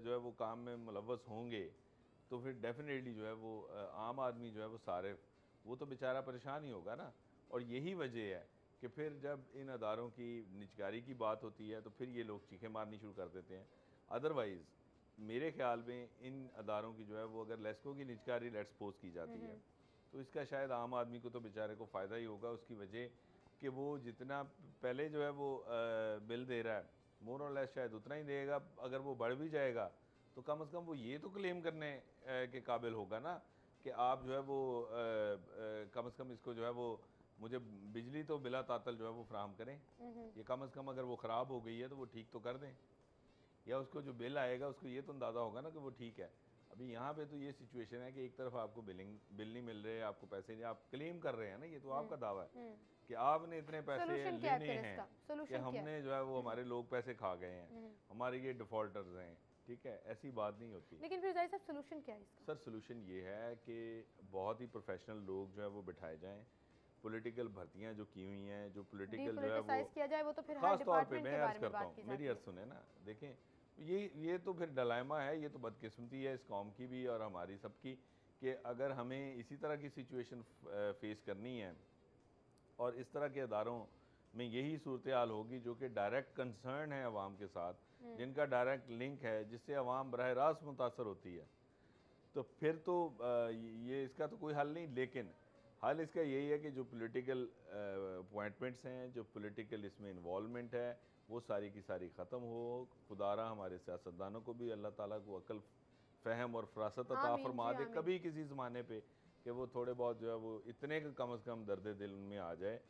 जो है वो काम में मुलव्वस होंगे, तो फिर डेफिनेटली जो है वो आम आदमी जो है वो सारे वो तो बेचारा परेशान ही होगा ना। और यही वजह है कि फिर जब इन अदारों की निजकारी की बात होती है तो फिर ये लोग चीखें मारनी शुरू कर देते हैं। अदरवाइज़ मेरे ख्याल में इन अदारों की जो है वो अगर लेस्को की निजकारी लेट्स सपोज की जाती है तो इसका शायद आम आदमी को तो बेचारे को फ़ायदा ही होगा। उसकी वजह कि वो जितना पहले जो है वो बिल दे रहा है, मोर और लेस शायद उतना ही देगा। अगर वो बढ़ भी जाएगा तो कम से कम वो ये तो क्लेम करने के काबिल होगा ना कि आप जो है वो कम से कम इसको जो है वो मुझे बिजली तो बिला तातल जो है वो फ्राहम करें। ये कम से कम अगर वो ख़राब हो गई है तो वो ठीक तो कर दें, या उसको जो बिल आएगा उसको ये तो अंदाज़ा होगा ना कि वो ठीक है। अभी यहाँ पे तो ये सिचुएशन है कि एक तरफ आपको बिल नहीं मिल रहे, आपको पैसे नहीं, आप क्लेम कर रहे हैं ना, ये तो आपका दावा है कि आपने इतने पैसे लेने हैं कि हमने जो है वो हमारे लोग पैसे खा गए हैं, हमारे ये डिफ़ॉल्टर्स हैं। ठीक है, ऐसी बात नहीं होती। लेकिन फिर जाहिर साहब सोल्यूशन क्या है इसका? सर सोल्यूशन ये है कि बहुत ही प्रोफेशनल लोग जो है वो बिठाए जाएं, पॉलिटिकल भर्तियां जो की हुई हैं, जो पॉलिटिकल जो है वो किया जाए, वो तो फिर खास तौर पे मैं अर्ज करता हूँ, मेरी अर्ज सुने ना, देखें ये तो फिर डलाइमा है, ये तो बदकिस्मती है इस कौम की भी और हमारी सबकी कि अगर हमें इसी तरह की सिचुएशन फेस करनी है और इस तरह के अदारों में यही सूरत हाल होगी जो कि डायरेक्ट कंसर्न है अवाम के साथ, जिनका डायरेक्ट लिंक है, जिससे अवाम बरह रास्त मुतासर होती है, तो फिर तो ये इसका तो कोई हल नहीं। लेकिन हल इसका यही है कि जो पॉलिटिकल अपॉइंटमेंट्स हैं, जो पॉलिटिकल इसमें इन्वॉल्वमेंट है, वो सारी की सारी ख़त्म हो। खुदारा हमारे सियासतदानों को भी अल्लाह ताला को अक्ल, फ़हम और फरासत अता फरमा दे कभी किसी ज़माने पे कि वो थोड़े बहुत जो है वो इतने कम से कम दर्द दिल उनमें आ जाए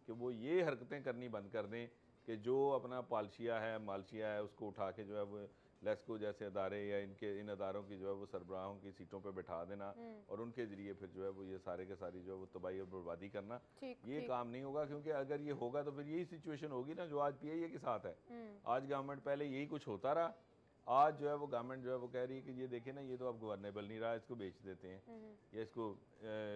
कि वो ये हरकतें करनी बंद कर दें कि जो अपना पालशिया है, मालशिया है, उसको उठा के जो है वो लेस्को जैसे अदारे या इन अदारों की जो है वो सरबराहों की सीटों पे बैठा देना और उनके ज़रिए फिर जो है वो ये सारे के सारी जो है वो तबाही और बर्बादी करना, ये काम नहीं होगा। क्योंकि अगर ये होगा तो फिर यही सिचुएशन होगी ना जो आज PIA के साथ है। आज गवर्नमेंट, पहले यही कुछ होता रहा, आज जो है वो गवर्नमेंट जो है वो कह रही है कि ये देखें ना, ये तो अब गवर्नेबल नहीं रहा, इसको बेच देते हैं या इसको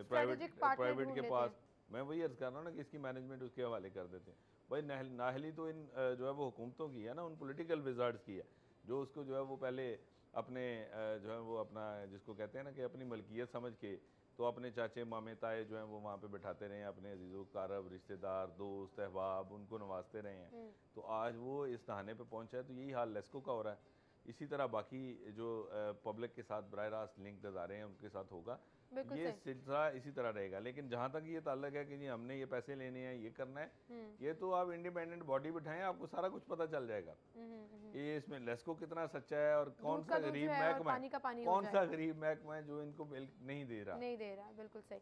प्राइवेट के पास। मैं वही अर्ज कर रहा हूँ ना कि इसकी मैनेजमेंट उसके हवाले कर देते हैं। भाई नाहली तो इन जो है वो हुकूमतों की है ना, उन पॉलिटिकल विजार्ड्स की है, जो उसको जो है वो पहले अपने जो है वो अपना जिसको कहते हैं ना कि अपनी मलकियत समझ के तो अपने चाचे मामे ताए जो हैं वो वहाँ पे बैठाते रहे हैं, अपने अजीज़ों कारब रिश्तेदार दोस्त अहबाब उनको नवाजते रहे हैं। तो आज वो इस तहाने पे पहुँचा है। तो यही हाल लेस्को का हो रहा है। इसी तरह बाकी जो पब्लिक के साथ बराह रास्त लिंक अदारे हैं उनके साथ होगा, ये सिलसिला इसी तरह रहेगा। लेकिन जहाँ तक ये ताल्लुक है कि जी हमने ये पैसे लेने हैं, ये करना है, ये तो आप इंडिपेंडेंट बॉडी बिठाएं, आपको सारा कुछ पता चल जाएगा ये इसमें लेस्को कितना सच्चा है और कौन सा गरीब महकमा है, कौन सा गरीब महकमा है जो इनको मिल्क नहीं दे रहा। बिल्कुल सही।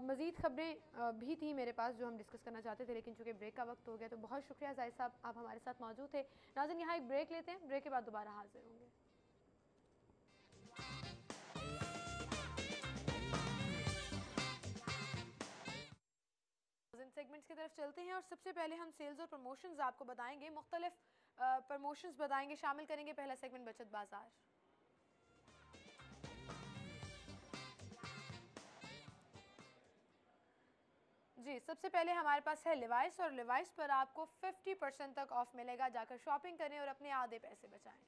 मज़ीद खबरें भी थी मेरे पास जो हम डिस्कस करना चाहते थे, लेकिन चूंकि ब्रेक का वक्त हो गया तो बहुत शुक्रिया जाहिद साहब, आप हमारे साथ मौजूद थे। नाज़रीन, यहाँ एक ब्रेक लेते हैं, ब्रेक के बाद दोबारा हाजिर होंगे। सेगमेंट्स की तरफ चलते हैं और सबसे पहले हम सेल्स और प्रमोशंस आपको बताएंगे, मुख्तलिफ प्रमोशंस बताएंगे, शामिल करेंगे। पहला सेगमेंट बचत बाजार। जी, सबसे पहले हमारे पास है लिवाइस, और लिवाइस पर आपको 50% तक ऑफ मिलेगा। जाकर शॉपिंग करें और अपने आधे पैसे बचाएं।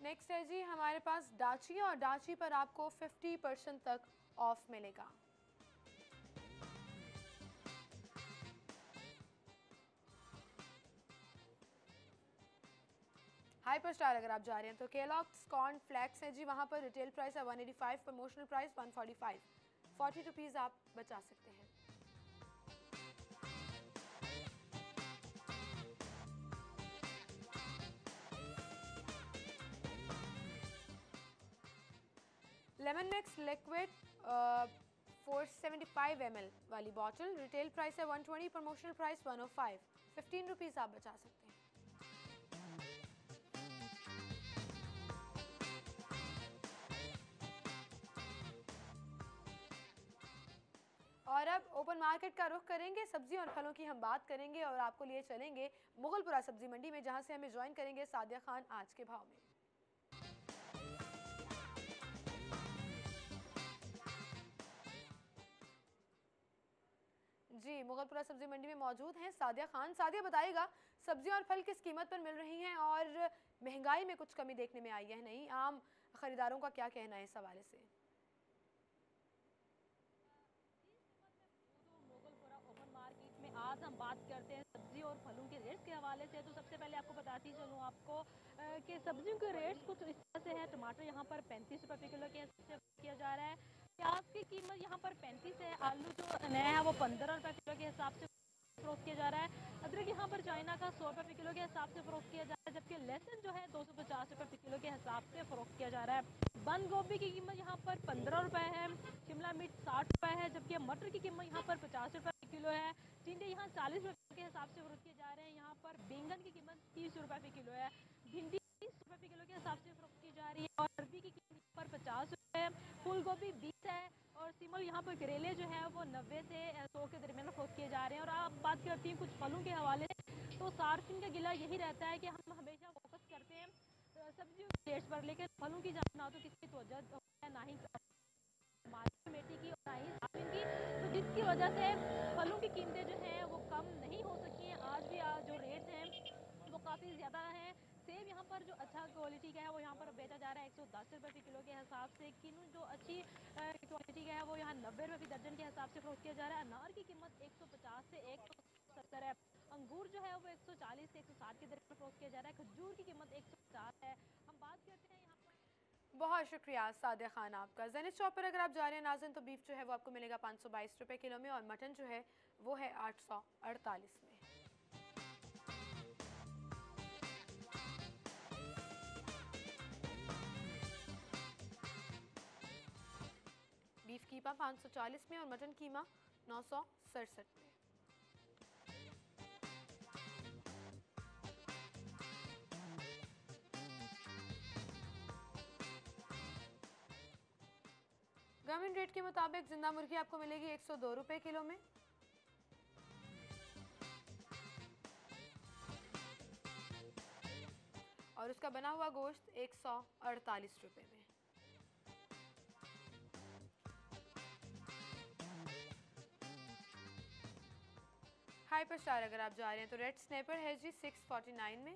नेक्स्ट है जी हमारे पास डाची, और डाची पर आपको 50% तक ऑफ मिलेगा। हाइपर स्टार अगर आप जा रहे हैं तो केलॉग्स कॉर्न फ्लैक्स है जी, वहां पर रिटेल प्राइस है 185, प्रमोशनल प्राइस 145, 40 रुपीज़ आप बचा सकते हैं। लेमन मिक्स लिक्विड 475 ml वाली बॉटल, रिटेल प्राइस है 120, प्रमोशनल प्राइस 105, 15 रुपीज़ आप बचा सकते हैं। और अब ओपन मार्केट का रुख करेंगे, सब्जी और फलों की हम बात करेंगे और आपको लिए चलेंगे मुगलपुरा सब्जी मंडी में, जहां से हमें ज्वाइन करेंगे सादिया खान आज के भाव में। जी, मुगलपुरा सब्जी मंडी में मौजूद हैं सादिया खान। सादिया, बताइएगा सब्जी और फल किस कीमत पर मिल रही हैं और महंगाई में कुछ कमी देखने में आई है नहीं, आम खरीदारों का क्या कहना है इस हवाले से? आज हम बात करते हैं सब्जी और फलों के रेट्स के हवाले से। तो सबसे पहले आपको बताती चलूँ आपको कि सब्जियों के रेट्स कुछ इस तरह से है। टमाटर यहाँ पर 35 रुपये किलो के हिसाब से किया जा रहा है। प्याज की कीमत यहाँ पर 35 है। आलू जो नया है वो 15 रुपये किलो के हिसाब से फरोख्त किया जा रहा है। अदरक यहाँ पर चाइना का 100 रुपये किलो के हिसाब से फरोख्त किया जा रहा है, जबकि लहसुन जो है 250 रुपये किलो के हिसाब से फरोख्त किया जा रहा है। बंद गोभी की कीमत यहाँ पर 15 रुपये है। शिमला मिर्च 60 रुपये है, जबकि मटर की कीमत यहाँ पर 50 रुपये किलो है। टिंडे यहाँ 40 रुपये के हिसाब से फरोख्त किए जा रहे हैं। यहाँ पर बैंगन की कीमत 30 रुपये किलो है। भिंडी 30 रुपये किलो के हिसाब से फरोख्त की जा रही है और अरबी की कीमत पर 50 रुपये, फूल गोभी 20 है और सिमल यहाँ पर करेले जो है वो 90 से 100 के दरमियान फरोख्त किए जा रहे हैं। और आप बात करती हैं कुछ फलों के हवाले से, तो सार्फिन का गिला यही रहता है कि हम हमेशा फोकस करते हैं सब्जियों के रेट्स पर, लेकिन फलों की जान ना तो किसी तवज्जो है ना ही कमेटी की और ना ही सार्फिन की, तो जिसकी वजह से फलों की कीमतें जो हैं वो कम नहीं हो सकी हैं। आज भी जो रेट्स हैं वो काफ़ी ज़्यादा हैं। सेब यहाँ पर जो अच्छा क्वालिटी का है वो यहाँ पर बेचा जा रहा है 110 रुपये किलो के हिसाब से। किन्नू जो अच्छी क्वालिटी का है वो यहाँ 90 रुपये दर्जन के हिसाब से फरोख्त किया जा रहा है। अनार की कीमत 150 से 170 है। अंगूर जो है वो 140 से 160 के दर पर फरोख्त किया जा रहा है। खजूर की कीमत 150 है। हम बात करते हैं यहाँ पर। बहुत शुक्रिया सादिया खान आपका। जेनिस शॉप पर अगर आप जा रहे हैं नाज़रीन, तो बीफ जो है वो आपको मिलेगा 522 रुपये किलो में, और मटन जो है वो है 848 में। बीफ कीमा 540 में और मटन कीमा 967 में। गवर्नमेंट रेट के मुताबिक जिंदा मुर्गी आपको मिलेगी 102 रुपए किलो में। और उसका बना हुआ गोश्त 148 रुपए में। हाइपर स्टार अगर आप जा रहे हैं तो रेड स्नैपर है जी 649 में।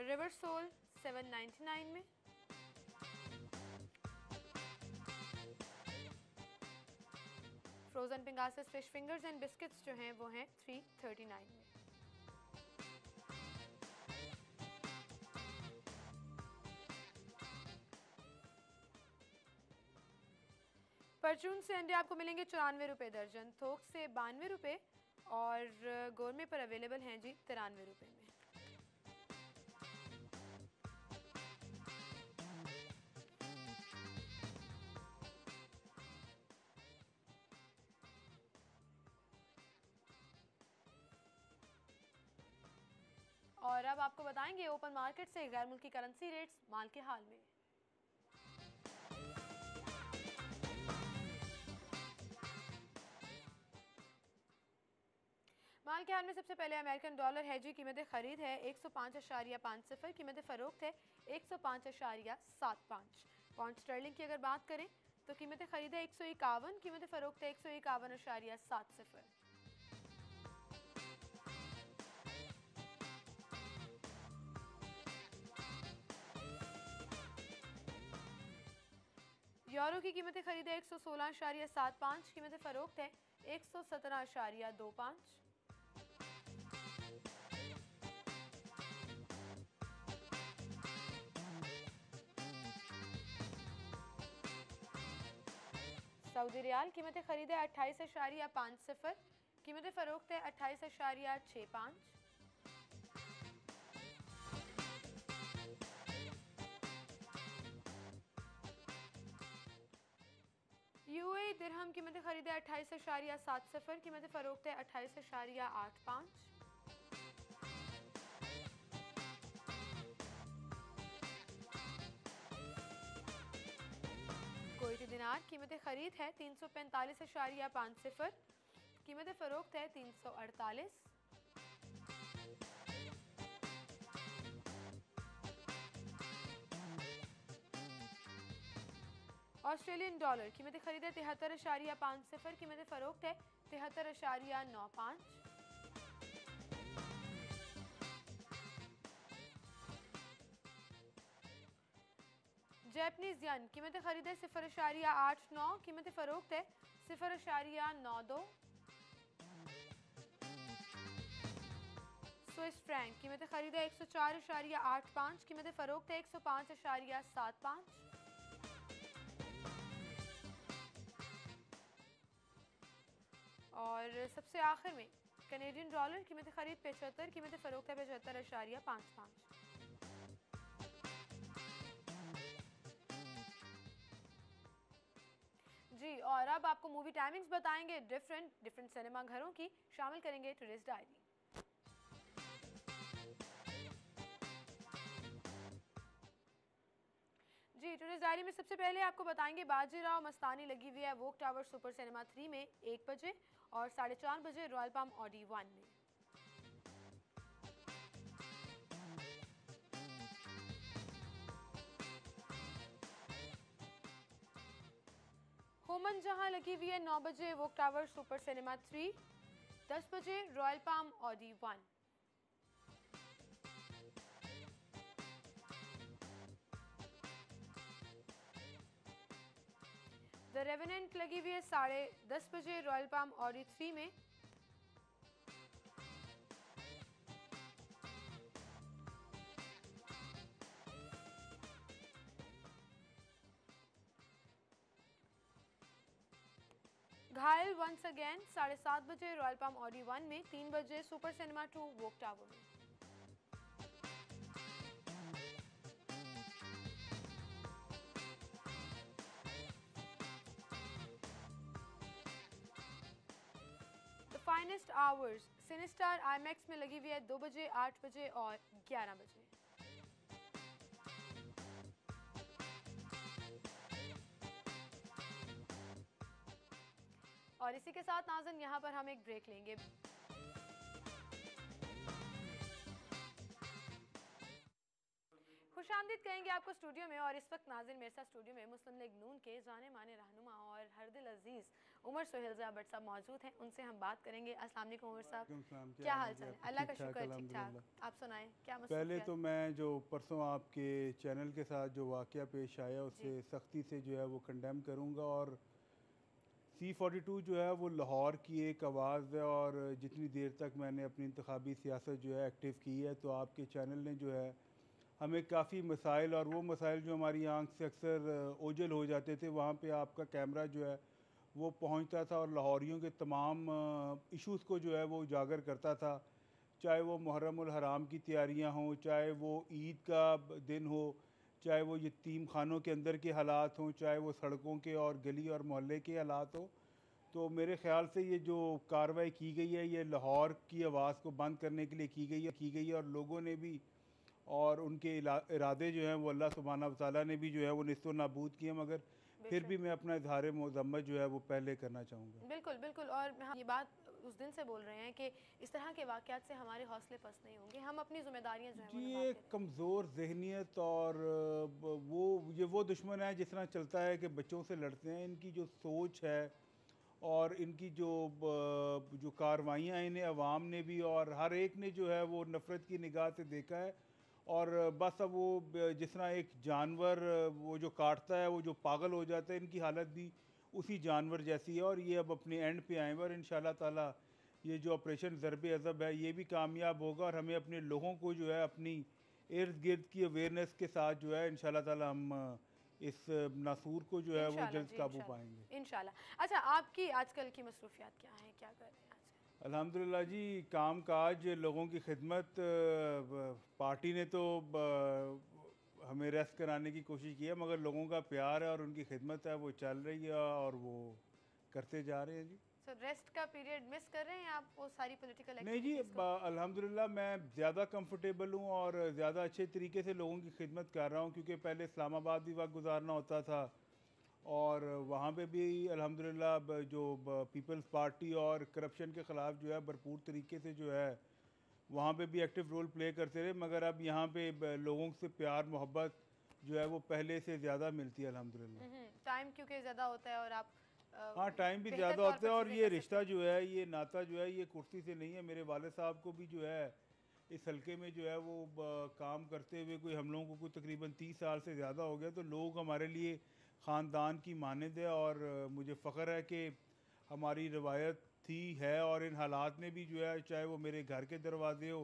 रिवर सोल 799 में। Frozen pangasius fish fingers and biscuits जो हैं वो हैं 339 में। परचून से अंडे आपको मिलेंगे 94 रुपए दर्जन, थोक से 92 रुपए और गोरमे पर अवेलेबल हैं जी 93 रुपए में। और अब आपको बताएंगे ओपन मार्केट से गैर मुल्की करेंसी रेट्स माल के हाल में। माल के हाल में सबसे पहले अमेरिकन डॉलर है जी, कीमत खरीद है 105.50, कीमत फरोख्त है 105.75। पाउंड स्टर्लिंग की अगर बात करें तो कीमत खरीद है 151, कीमत फरोख्त है 151.70। यूरो की कीमत खरीद है 116.75, कीमत फरोख्त है 117.25। सऊदी रियाल कीमत खरीद है 28.50, कीमत फरोख्त है 28.65। यूएई दिरहम कीमत खरीद है 28.70, कीमत फरोख्त है 28.85। कुवैती दिनार कीमत खरीद है 345.50, कीमत फरोख्त है 348। ऑस्ट्रेलियन डॉलर कीमत खरीद है 73.50, कीमत फरोख्त है 73.95। जैपनीज यन कीमत खरीद है 0.89, कीमत फरोख्त है 0.92। स्विस फ्रैंक कीमत खरीद है 104.85, कीमत फरोख्त है 105.75। और सबसे आखिर में कैनेडियन डॉलर कीमत खरीद 75, कीमत फरोख्त है 75.55। जी, और अब आपको मूवी टाइमिंग्स बताएंगे डिफरेंट सिनेमा घरों की, शामिल करेंगे टूरिस्ट डायरी। जी, टूरिस्ट डायरी में सबसे पहले आपको बताएंगे बाजीराव मस्तानी लगी हुई है वोक टावर सुपर सिनेमा 3 में 1 बजे और 4:30 बजे रॉयल पाम ऑडी 1 में। होमन जहां लगी हुई है 9 बजे वोक टावर सुपर सिनेमा 3, 10 बजे royal palm Audi 1। The revenant लगी हुई है 10:30 बजे रॉयल पाम ऑडी 3 में। घायल वंस अगेन 7:30 बजे रॉयल पाम ऑडी 1 में, 3 बजे सुपर सिनेमा 2 वोक टावर में। The finest hours cine star IMAX में लगी हुई है 2 बजे, 8 बजे और 11 बजे। और इसी के साथ नाज़रीन यहाँ पर हम एक ब्रेक लेंगे। खुशामदीद कहेंगे आपको स्टूडियो में। और इस वक्त नाज़रीन मेरे साथ स्टूडियो में मुस्लिम लीग नून के जाने माने रहनुमा और हर दिल अजीज़ उमर सुहेलजा भट्ट साहब मौजूद हैं, उनसे हम बात करेंगे। अस्सलाम वालेकुम उमर साहब, क्या हाल चाल है? अल्लाह का शुक्र, ठीक ठाक। आप सुनाएं, क्या मसरूफियत? पहले तो मैं जो परसों आपके चैनल के साथ जो वाक़या पेश आया उससे सख्ती से जो है वो कंडेम करूँगा। और C-42 जो है वो लाहौर की एक आवाज़ है, और जितनी देर तक मैंने अपनी इंतखाबी सियासत जो है एक्टिव की है, तो आपके चैनल ने जो है हमें काफ़ी मसाइल, और वो मसाइल जो हमारी आंख से अक्सर ओझल हो जाते थे, वहाँ पे आपका कैमरा जो है वो पहुँचता था और लाहौरियों के तमाम इश्यूज़ को जो है वो उजागर करता था। चाहे वो मुहर्रम उल हराम की तैयारियाँ हों, चाहे वो ईद का दिन हो, चाहे वो यतीम खानों के अंदर के हालात हों, चाहे वो सड़कों के और गली और मोहल्ले के हालात हों। तो मेरे ख़्याल से ये जो कार्रवाई की गई है ये लाहौर की आवाज़ को बंद करने के लिए की गई है, और लोगों ने भी और उनके इरादे जो हैं वो अल्लाह सुब्हानहू व तआला ने भी जो है वो निस्तो नाबूद किए। मगर फिर भी मैं अपना इज़हार मज़म्मत जो है वो पहले करना चाहूँगा। बिल्कुल बिल्कुल, और हम ये बात उस दिन से बोल रहे हैं कि इस तरह के वाक़यात से हमारे हौसले पस्त नहीं होंगे, हम अपनी ज़िम्मेदारियाँ जो हैं वो जी, एक कमज़ोर जहनीत और वो दुश्मन है जिस तरह चलता है कि बच्चों से लड़ते हैं। इनकी जो सोच है और इनकी जो कार्रवाइयाँ इन्हें अवाम ने भी और हर एक ने जो है वो नफ़रत की निगाह से देखा है। और बस अब वो जिस तरह एक जानवर वो जो काटता है वो जो पागल हो जाता है, इनकी हालत भी उसी जानवर जैसी है। और ये अब अपने एंड पे आए हैं, और इंशाल्लाह ताला ये जो ऑपरेशन ज़रब अज़ब है ये भी कामयाब होगा, और हमें अपने लोगों को जो है अपनी इर्द गिर्द की अवेयरनेस के साथ जो है इंशाल्लाह ताला हम इस नासूर को जो है वो जल्द काबू पाएंगे इंशाल्लाह। अच्छा, आपकी आजकल की मसरूफियात क्या हैं, क्या कर रहे हैं आजकल? अल्हम्दुलिल्लाह जी, काम काज, लोगों की खिदमत। पार्टी ने तो हमें रेस्ट कराने की कोशिश की है, मगर लोगों का प्यार है और उनकी खिदमत है वो चल रही है, और वो करते जा रहे हैं जी। तो रेस्ट का पीरियड मिस कर रहे हैं आप, वो सारी पॉलिटिकल नहीं जी, अल्हम्दुलिल्लाह मैं ज़्यादा कंफर्टेबल हूँ और ज़्यादा अच्छे तरीके से लोगों की खिदमत कर रहा हूँ, क्योंकि पहले इस्लामाबाद भी वक्त गुजारना होता था, और वहाँ पे भी अल्हम्दुलिल्लाह जो पीपल्स पार्टी और करप्शन के ख़िलाफ़ जो है भरपूर तरीके से जो है वहाँ पे भी एक्टिव रोल प्ले करते रहे। मगर अब यहाँ पे लोगों से प्यार मोहब्बत जो है वो पहले से ज़्यादा मिलती है अल्हम्दुलिल्लाह। टाइम क्योंकि ज़्यादा होता है और आप हाँ, टाइम भी ज़्यादा होता है, और ये रिश्ता जो है, ये नाता जो है, ये कुर्सी से नहीं है। मेरे वाले साहब को भी जो है इस हल्के में जो है वो काम करते हुए कोई हम लोगों को कोई तकरीबन 30 साल से ज़्यादा हो गया। तो लोग हमारे लिए ख़ानदान की मानद है, और मुझे फ़ख्र है कि हमारी रवायत थी है, और इन हालात में भी जो है, चाहे वो मेरे घर के दरवाजे हो,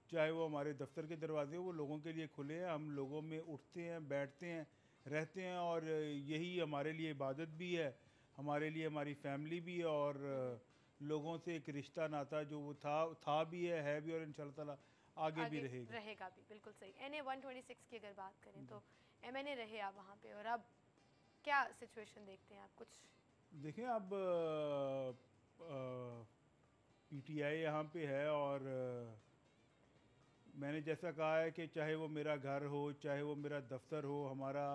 चाहे वो हमारे दफ्तर के दरवाजे हो, वो लोगों के लिए खुले हैं। हम लोगों में उठते हैं, बैठते हैं, रहते हैं, और यही हमारे लिए इबादत भी है, हमारे लिए हमारी फैमिली भी है, और लोगों से एक रिश्ता नाता जो वो था भी है भी, और इंशाल्लाह ताला आगे भी रहेगा भी। बिल्कुल सही। NA 126 की अगर बात करें तो MNA रहे आप वहाँ पे, और अब क्या सिचुएशन देखते हैं आप? कुछ देखें, अब PTI यहाँ पे है, और मैंने जैसा कहा है कि चाहे वो मेरा घर हो, चाहे वो मेरा दफ्तर हो, हमारा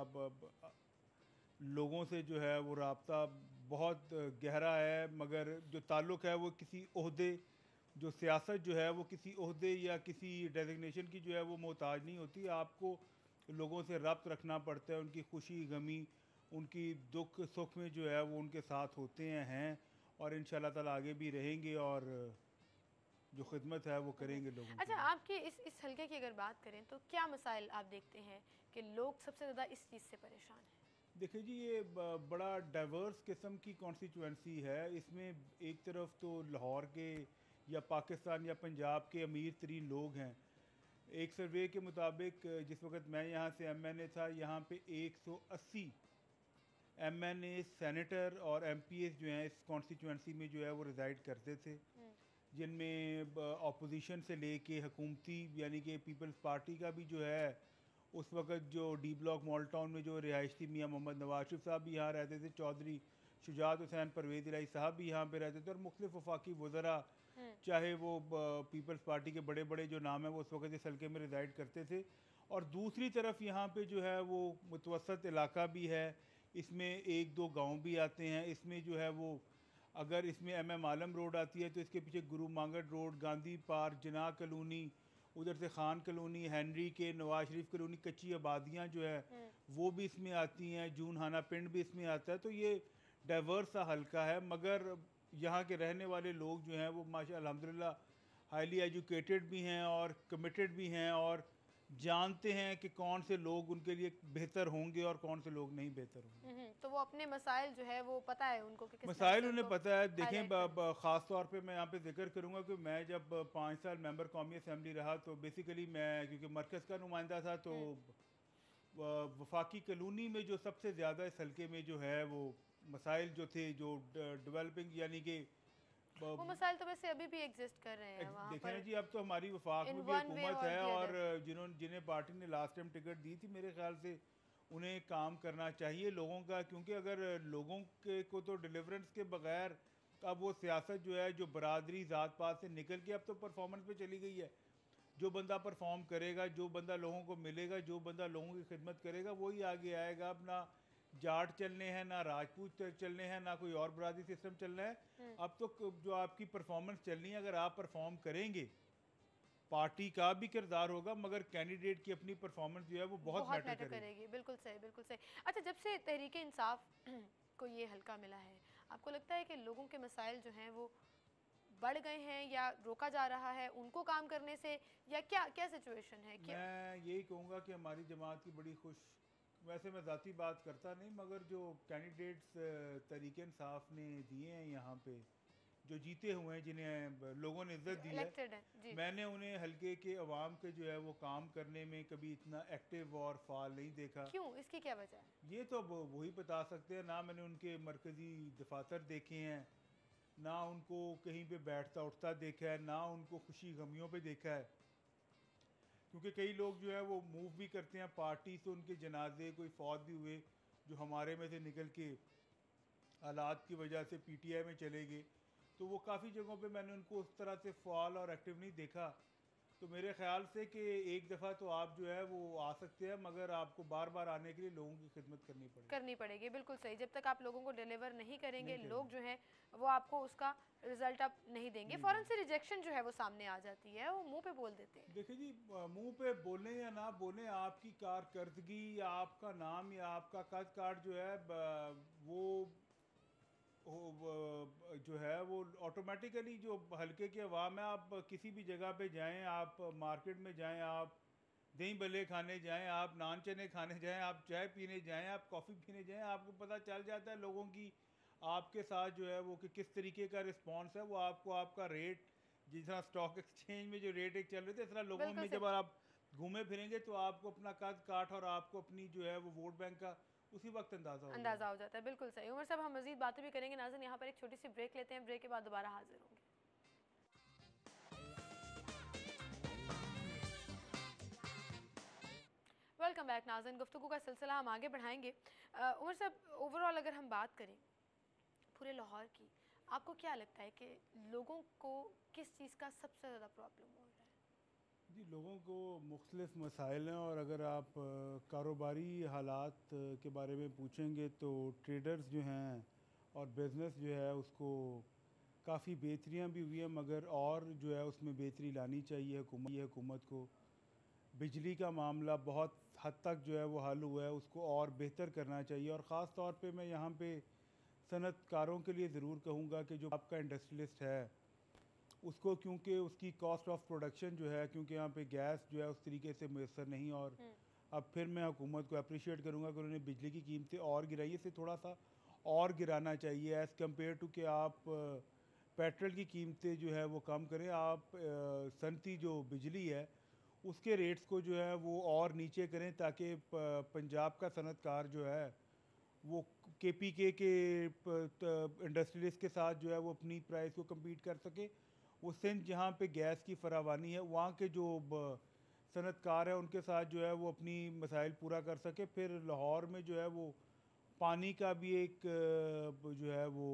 लोगों से जो है वो राब्ता बहुत गहरा है। मगर जो ताल्लुक़ है वो किसी ओहदे, जो सियासत जो है वो किसी ओहदे या किसी डेजिग्नेशन की जो है वो मोहताज नहीं होती। आपको लोगों से रब्त रखना पड़ता है, उनकी खुशी गमी, उनकी दुख सुख में जो है वो उनके साथ होते हैं, और इंशाल्लाह ताला आगे भी रहेंगे, और जो खिदमत है वो करेंगे लोगों की। अच्छा, आपके इस हल्के की अगर बात करें तो क्या मसाइल आप देखते हैं कि लोग सबसे ज़्यादा इस चीज़ से परेशान हैं? देखिए जी, ये बड़ा डाइवर्स किस्म की कॉन्स्टिट्यूंसी है। इसमें एक तरफ तो लाहौर के या पाकिस्तान या पंजाब के अमीर तरीन लोग हैं। एक सर्वे के मुताबिक जिस वक्त मैं यहाँ से MNA था, यहाँ पे 180 MNA, सेनेटर और MPs जो हैं इस कॉन्स्टिट्यूंसी में जो है वो रिज़ाइड करते थे, जिनमें अपोजिशन से लेके हुकूमती यानी कि पीपल्स पार्टी का भी जो है उस वक्त जो D ब्लॉक मॉल टाउन में जो रिहाइश थी, मियाँ मोहम्मद नवाज शरीफ साहब भी यहाँ रहते थे, चौधरी शुजात हुसैन परवेज़ इलाही साहब भी यहाँ पे रहते थे, और मुख्तलिफ वफाकी वज़रा, चाहे वो पीपल्स पार्टी के बड़े बड़े जो नाम है वो उस वक्त इस हल्के में रिज़ाइड करते थे। और दूसरी तरफ यहाँ पे जो है वो मुतवसत इलाका भी है, इसमें एक दो गांव भी आते हैं, इसमें जो है वो अगर इसमें MM आलम रोड आती है तो इसके पीछे गुरु मांगट रोड, गांधी पार्क, जिना कॉलोनी, उधर से खान कॉलोनी, हेनरी के, नवाज शरीफ कॉलोनी, कच्ची आबादियाँ जो है वो भी इसमें आती हैं, जून हाना पिंड भी इसमें आता है। तो ये डाइवर्स सा हल्का है, मगर यहाँ के रहने वाले लोग जो हैं वो माशा अल्हम्दुलिल्लाह हाईली एजुकेटेड भी हैं और कमिटेड भी हैं और जानते हैं कि कौन से लोग उनके लिए बेहतर होंगे और कौन से लोग नहीं बेहतर होंगे। तो वो अपने मसाइल जो है वो पता है उनको कि किस मसाइल उन्हें पता है। देखें ख़ास तौर पे मैं यहाँ पे जिक्र करूँगा कि मैं जब 5 साल मेंबर कौमी असम्बली रहा तो बेसिकली मैं क्योंकि मरकज़ का नुमाइंदा था तो वफाकी कॉलोनी में जो सबसे ज़्यादा इस हल्के में जो है वो मसाइल जो थे जो डेवलपिंग यानी कि वो मसाइल तो वैसे अभी भी एग्जिस्ट कर रहे हैं वहाँ देखें पर। जी अब तो हमारी वफाक में भी हुकूमत है और जिन्हें पार्टी ने लास्ट टाइम टिकट दी थी मेरे ख्याल से उन्हें काम करना चाहिए लोगों का, क्योंकि अगर लोगों के को तो डिलीवरेंस के बगैर अब वो सियासत जो है जो बरादरी ज़ात पात से निकल के अब तो परफॉर्मेंस पे चली गई है। जो बंदा परफॉर्म करेगा, जो बंदा लोगों को मिलेगा, जो बंदा लोगों की खिदमत करेगा वही आगे आएगा। अब ना जाट चलने हैं, ना राजपूत चलने हैं, ना कोई और बरादरी सिस्टम चलना है। अब तो जो आपकी परफॉर्मेंस चलनी है, अगर आप परफॉर्म करेंगे पार्टी का भी किरदार होगा मगर कैंडिडेट की अपनी परफॉर्मेंस जो है वो बहुत मैटर करेगी। बिल्कुल सही, बिल्कुल सही। अच्छा, जब से तहरीक इंसाफ को ये हल्का मिला है, आपको लगता है कि लोगों के मसाइल जो हैं वो बढ़ गए हैं या रोका जा रहा है उनको काम करने से, या क्या क्या सिचुएशन है? क्या मैं यही कहूँगा कि हमारी जमात की बड़ी खुश, वैसे मैं ज़ाती बात करता नहीं मगर जो कैंडिडेट्स तहरीक इंसाफ ने दिए हैं यहाँ पे जो जीते हुए हैं, जिन्हें लोगों ने इज्जत दी है, मैंने उन्हें हल्के के अवाम के जो है वो काम करने में कभी इतना एक्टिव और फाल नहीं देखा। क्यों? इसकी क्या वजह है? ये तो वही बता सकते हैं। ना मैंने उनके मरकज़ी दफातर देखे हैं, ना उनको कहीं पे बैठता उठता देखा है, ना उनको खुशी गमियों पे देखा है। क्योंकि कई लोग जो है वो मूव भी करते हैं पार्टी से, उनके जनाजे कोई फौत भी हुए जो हमारे में से निकल के हालात की वजह से PTI में चले गए, तो वो काफ़ी जगहों पे मैंने उनको उस तरह से फ़ाल और एक्टिव नहीं देखा। तो मेरे ख्याल से कि एक दफ़ा तो आप जो है वो आ सकते हैं मगर आपको बार बार आने के लिए लोगों की खिदमत करनी पड़ेगी। बिल्कुल सही। जब तक आप लोगों को डिलीवर नहीं करेंगे, लोग जो है वो आपको उसका रिजल्ट आप नहीं देंगे, फ़ौरन से रिजेक्शन जो है वो सामने आ जाती है, वो मुंह पे बोल देते हैं। देखिए जी, मुंह पे बोलें या ना बोलें, आपकी कारकर्दगी या आपका नाम या आपका कद काट जो है वो जो है वो ऑटोमेटिकली जो हल्के के अवाम है, आप किसी भी जगह पे जाएं, आप मार्केट में जाएं, आप दही भल्ले खाने जाएं, आप नान चने खाने जाएं, आप चाय पीने जाएं, आप कॉफ़ी पीने जाएं, आपको पता चल जाता है लोगों की आपके साथ जो है वो कि किस तरीके का रिस्पॉन्स है। वो आपको आपका रेट, जिस तरह स्टॉक एक्सचेंज में जो रेट एक चल रहे थे, इस तरह लोगों में जब आप घूमे फिरेंगे तो आपको अपना कद काठ और आपको अपनी जो है वो वोट बैंक का उसी वक्त अंदाज़ा हो जाता है। बिल्कुल सही। उमर साहब, हम मज़ीद बातें भी करेंगे। नाज़रीन, यहाँ पर एक छोटी सी ब्रेक लेते हैं, ब्रेक के बाद दोबारा हाजिर होंगे। वेलकम बैक नाज़रीन, गुफ्तगू का सिलसिला हम आगे बढ़ाएंगे। उमर साहब, ओवरऑल अगर हम बात करें पूरे लाहौर की, आपको क्या लगता है कि लोगों को किस चीज़ का सबसे ज़्यादा प्रॉब्लम हो रहा है? जी, लोगों को मुख्तलिफ मसाइल हैं और अगर आप कारोबारी हालात के बारे में पूछेंगे तो ट्रेडर्स जो हैं और बिज़नेस जो है उसको काफ़ी बेहतरियाँ भी हुई हैं मगर और जो है उसमें बेहतरी लानी चाहिए हुकूमत को। बिजली का मामला बहुत हद तक जो है वो हल हुआ है, उसको और बेहतर करना चाहिए। और ख़ास तौर पे मैं यहाँ पे सनतकारों के लिए ज़रूर कहूँगा कि जो आपका इंडस्ट्रियलिस्ट है उसको, क्योंकि उसकी कॉस्ट ऑफ प्रोडक्शन जो है, क्योंकि यहाँ पे गैस जो है उस तरीके से मैसर नहीं, और अब फिर मैं हुकूमत को अप्रिशिएट करूँगा कि उन्होंने बिजली की कीमतें और गिराई, इसे थोड़ा सा और गिराना चाहिए एज़ कम्पेयर टू कि आप पेट्रोल की कीमतें जो है वो कम करें। आप सनती जो बिजली है उसके रेट्स को जो है वो और नीचे करें ताकि पंजाब का सनतकार जो है वो KPK के इंडस्ट्रियलिस्ट के साथ जो है वो अपनी प्राइस को कम्पीट कर सके। वो सिंध जहाँ पे गैस की फरावानी है वहाँ के जो सनतकार है उनके साथ जो है वो अपनी मसाइल पूरा कर सके। फिर लाहौर में जो है वो पानी का भी एक जो है वो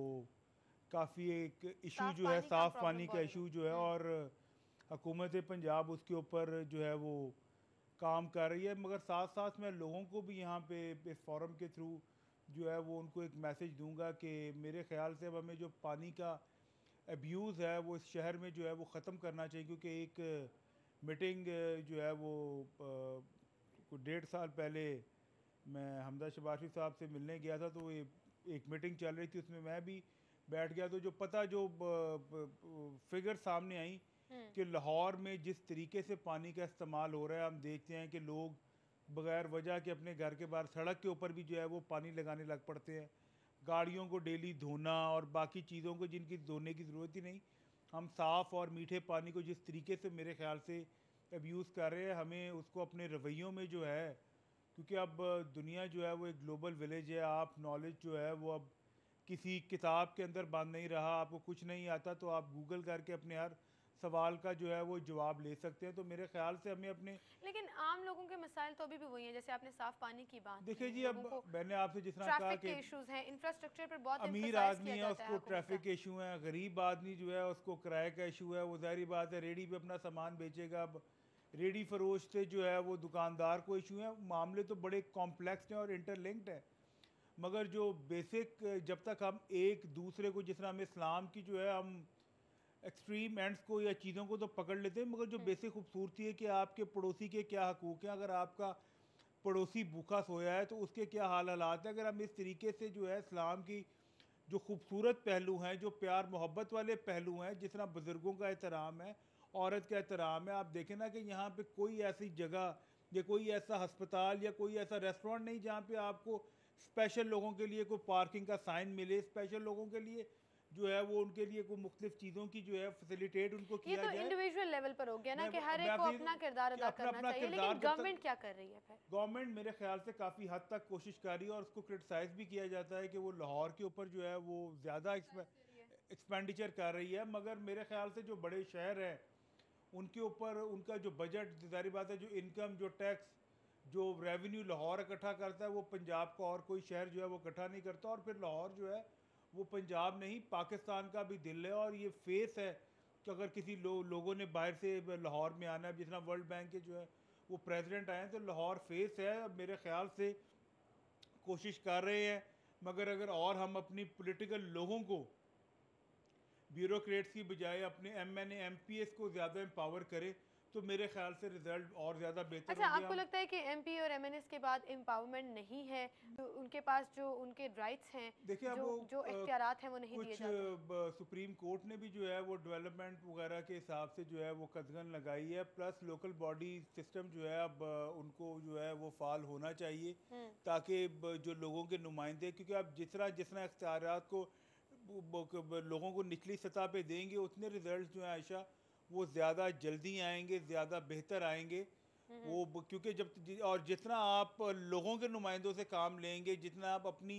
काफ़ी एक इशू जो है, साफ़ पानी का इशू जो है, और हुकूमत पंजाब उसके ऊपर जो है वो काम कर रही है। मगर साथ साथ मैं लोगों को भी यहाँ पे इस फोरम के थ्रू जो है वो उनको एक मैसेज दूंगा कि मेरे ख्याल से अब हमें जो पानी का अब्यूज़ है वो इस शहर में जो है वो ख़त्म करना चाहिए, क्योंकि एक मीटिंग जो है वो कुछ 1.5 साल पहले मैं हमदा शबाशी साहब से मिलने गया था, तो एक मीटिंग चल रही थी, उसमें मैं भी बैठ गया। तो जो फिगर सामने आई कि लाहौर में जिस तरीके से पानी का इस्तेमाल हो रहा है, हम देखते हैं कि लोग बग़ैर वजह के अपने घर के बाहर सड़क के ऊपर भी जो है वो पानी लगाने लग पड़ते हैं, गाड़ियों को डेली धोना और बाकी चीज़ों को जिनकी धोने की ज़रूरत ही नहीं, हम साफ़ और मीठे पानी को जिस तरीके से मेरे ख्याल से अब्यूज़ कर रहे हैं, हमें उसको अपने रवैयों में जो है, क्योंकि अब दुनिया जो है वो एक ग्लोबल विलेज है, आप नॉलेज जो है वो अब किसी किताब के अंदर बंद नहीं रहा। आपको कुछ नहीं आता तो आप गूगल करके अपने हर सवाल का जो है वो जवाब ले सकते हैं। तो मेरे ख्याल से हमें अपने, लेकिन आम लोगों के मसाइल तो अभी भी वही हैं, जैसे आपने साफ पानी की बात देखिए जी, अब मैंने आपसे जिस तरह कहा ट्रैफिक कि के इश्यूज हैं, इंफ्रास्ट्रक्चर पर बहुत अमीर आदमी है उसको ट्रैफिक इशू है, गरीब आदमी जो है उसको किराए का इशू है, वो ज़ाहिर बात है रेडी पे अपना सामान बेचेगा। अब रेडी फरोश से जो है वो दुकानदार को इशू है। मामले तो बड़े कॉम्प्लेक्स हैं और इंटरलिंक्ड है, मगर जो बेसिक, जब तक हम एक दूसरे को, जिस तरह हम इस्लाम की जो है हम एक्सट्रीम एंड्स को या चीज़ों को तो पकड़ लेते हैं, मगर जो बेसिक खूबसूरती है कि आपके पड़ोसी के क्या हकूक़ हैं, अगर आपका पड़ोसी भूखा सोया है तो उसके क्या हालात हैं। अगर हम इस तरीके से जो है इस्लाम की जो खूबसूरत पहलू हैं, जो प्यार मोहब्बत वाले पहलू हैं, जिस तरह बुज़ुर्गों का एहतराम है, औरत का एहतराम है, आप देखें ना कि यहाँ पे कोई ऐसी जगह या कोई ऐसा हस्पताल या कोई ऐसा रेस्टोरेंट नहीं जहाँ पे आपको स्पेशल लोगों के लिए कोई पार्किंग का साइन मिले, स्पेशल लोगों के लिए जो है वो उनके लिए कोई मुख्तलिफ चीज़ों की जो है फैसिलिटेट उनको किया जाए। ये तो इंडिविजुअल लेवल पर हो गया ना कि हर एक को अपना किरदार अदा करना चाहिए, लेकिन गवर्नमेंट क्या कर रही है फिर? गवर्नमेंट मेरे ख्याल से काफ़ी हद तक कोशिश कर रही है और उसको क्रिटिसाइज़ भी किया जाता है कि वो लाहौर के ऊपर जो है वो ज़्यादा एक्सपेंडिचर कर रही है, मगर मेरे ख्याल से जो बड़े शहर हैं उनके ऊपर उनका जो बजट, ज़ाहिर बात है, जो इनकम, जो टैक्स, जो रेवेन्यू लाहौर इकट्ठा करता है वो पंजाब का और कोई शहर जो है वो इकट्ठा नहीं करता। और फिर लाहौर जो है वो पंजाब नहीं पाकिस्तान का भी दिल है और ये फेस है कि अगर किसी लोगों ने बाहर से लाहौर में आना है, जिस तरह वर्ल्ड बैंक के जो है वो प्रेसिडेंट आए हैं, तो लाहौर फेस है। मेरे ख्याल से कोशिश कर रहे हैं, मगर अगर और हम अपनी पॉलिटिकल लोगों को ब्यूरोक्रेट्स की बजाय अपने MNA MPs को ज़्यादा एम्पावर करे तो मेरे ख्याल से रिजल्ट और ज़्यादा बेहतर अच्छा, आपको लगता है कि MP और MNS के बाद एम्पावरमेंट नहीं है, तो उनके पास जो उनके राइट्स हैं, देखिए जो इख्तियारात हैं वो नहीं दिए जाते? कुछ सुप्रीम कोर्ट ने भी जो है वो डेवलपमेंट वगैरह के हिसाब से जो है वो कदगन लगाई है, प्लस लोकल बॉडी सिस्टम जो है अब उनको जो है वो फाल होना चाहिए ताकि जो लोगों के नुमाइंदे, क्योंकि आप जिस तरह इख्तियारात को लोगों को निचली सतह पे देंगे उतने रिजल्ट जो है आयशा वो ज़्यादा जल्दी आएंगे, ज़्यादा बेहतर आएंगे वो, क्योंकि जितना आप लोगों के नुमाइंदों से काम लेंगे, जितना आप अपनी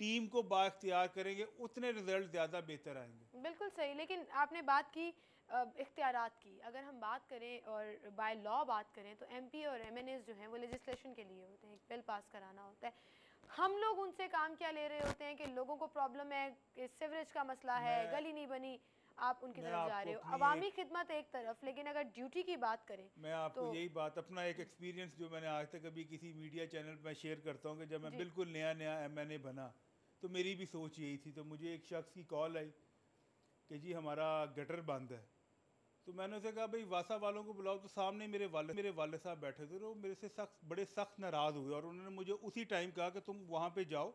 टीम को बाख्तियार करेंगे, उतने रिजल्ट ज़्यादा बेहतर आएंगे। बिल्कुल सही, लेकिन आपने बात की इख्तियारात की, अगर हम बात करें और बाय लॉ बात करें तो MP और MNAs जो हैं वो लेजिस्लेशन के लिए होते हैं, एक बिल पास कराना होता है। हम लोग उनसे काम क्या ले रहे होते हैं कि लोगों को प्रॉब्लम है, सीवरेज का मसला है, गली नहीं बनी, आप उनकी तरफ जा रहे हो, अवामी खिदमत एक तरफ, लेकिन अगर ड्यूटी की बात करें, मैं आपको यही बात, अपना एक एक्सपीरियंस जो मैंने आज तक अभी किसी मीडिया चैनल पर शेयर करता हूँ कि जब मैं बिल्कुल नया MNA बना तो मेरी भी सोच यही थी। तो मुझे एक शख्स की कॉल आई कि जी हमारा गटर बंद है, तो मैंने उसे कहा भाई वासा वालों को बुलाओ। तो सामने मेरे वाले साहब बैठे थे, वो मेरे से बड़े सख्त नाराज़ हुए और उन्होंने मुझे उसी टाइम कहा कि तुम वहाँ पे जाओ,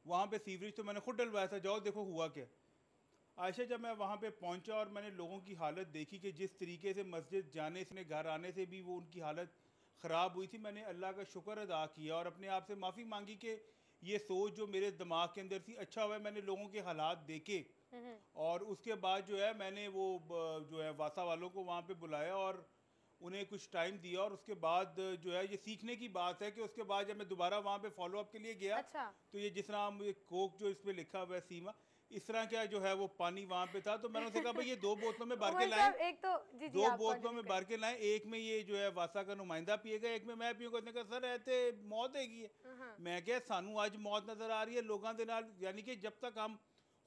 वहाँ पे सीवरेज तो मैंने खुद डलवाया था, जाओ देखो हुआ क्या। आयशा, जब मैं वहाँ पे पहुँचा और मैंने लोगों की हालत देखी कि जिस तरीके से मस्जिद जाने से, घर आने से भी वो उनकी हालत ख़राब हुई थी, मैंने अल्लाह का शुक्र अदा किया और अपने आप से माफ़ी मांगी कि ये सोच जो मेरे दिमाग के अंदर थी, अच्छा हुआ मैंने लोगों के हालात देखे। और उसके बाद जो है मैंने वो जो है वासा वालों को वहाँ पे बुलाया और उन्हें कुछ टाइम दिया और उसके बाद जो है ये सीखने की बात है कि उसके बाद जब मैं दोबारा वहाँ पे फॉलो अप के लिए गया, अच्छा। तो ये जिस तरह हम कोक जो इस पर लिखा हुआ है सीमा, इस तरह क्या जो है वो पानी वहाँ पे था, तो मैंने उसे कहा भाई ये 2 बोतलों में भर के लाएं, एक तो 2 बोतलों में भर के लाएं, एक में ये जो है वासा का नुमाइंदा पिएगा, एक में मैं पीऊँगा। उसने कहा सर ऐसे मौत हैगी है। मैं क्या सानू आज मौत नज़र आ रही है लोगों के नाल, यानी कि जब तक हम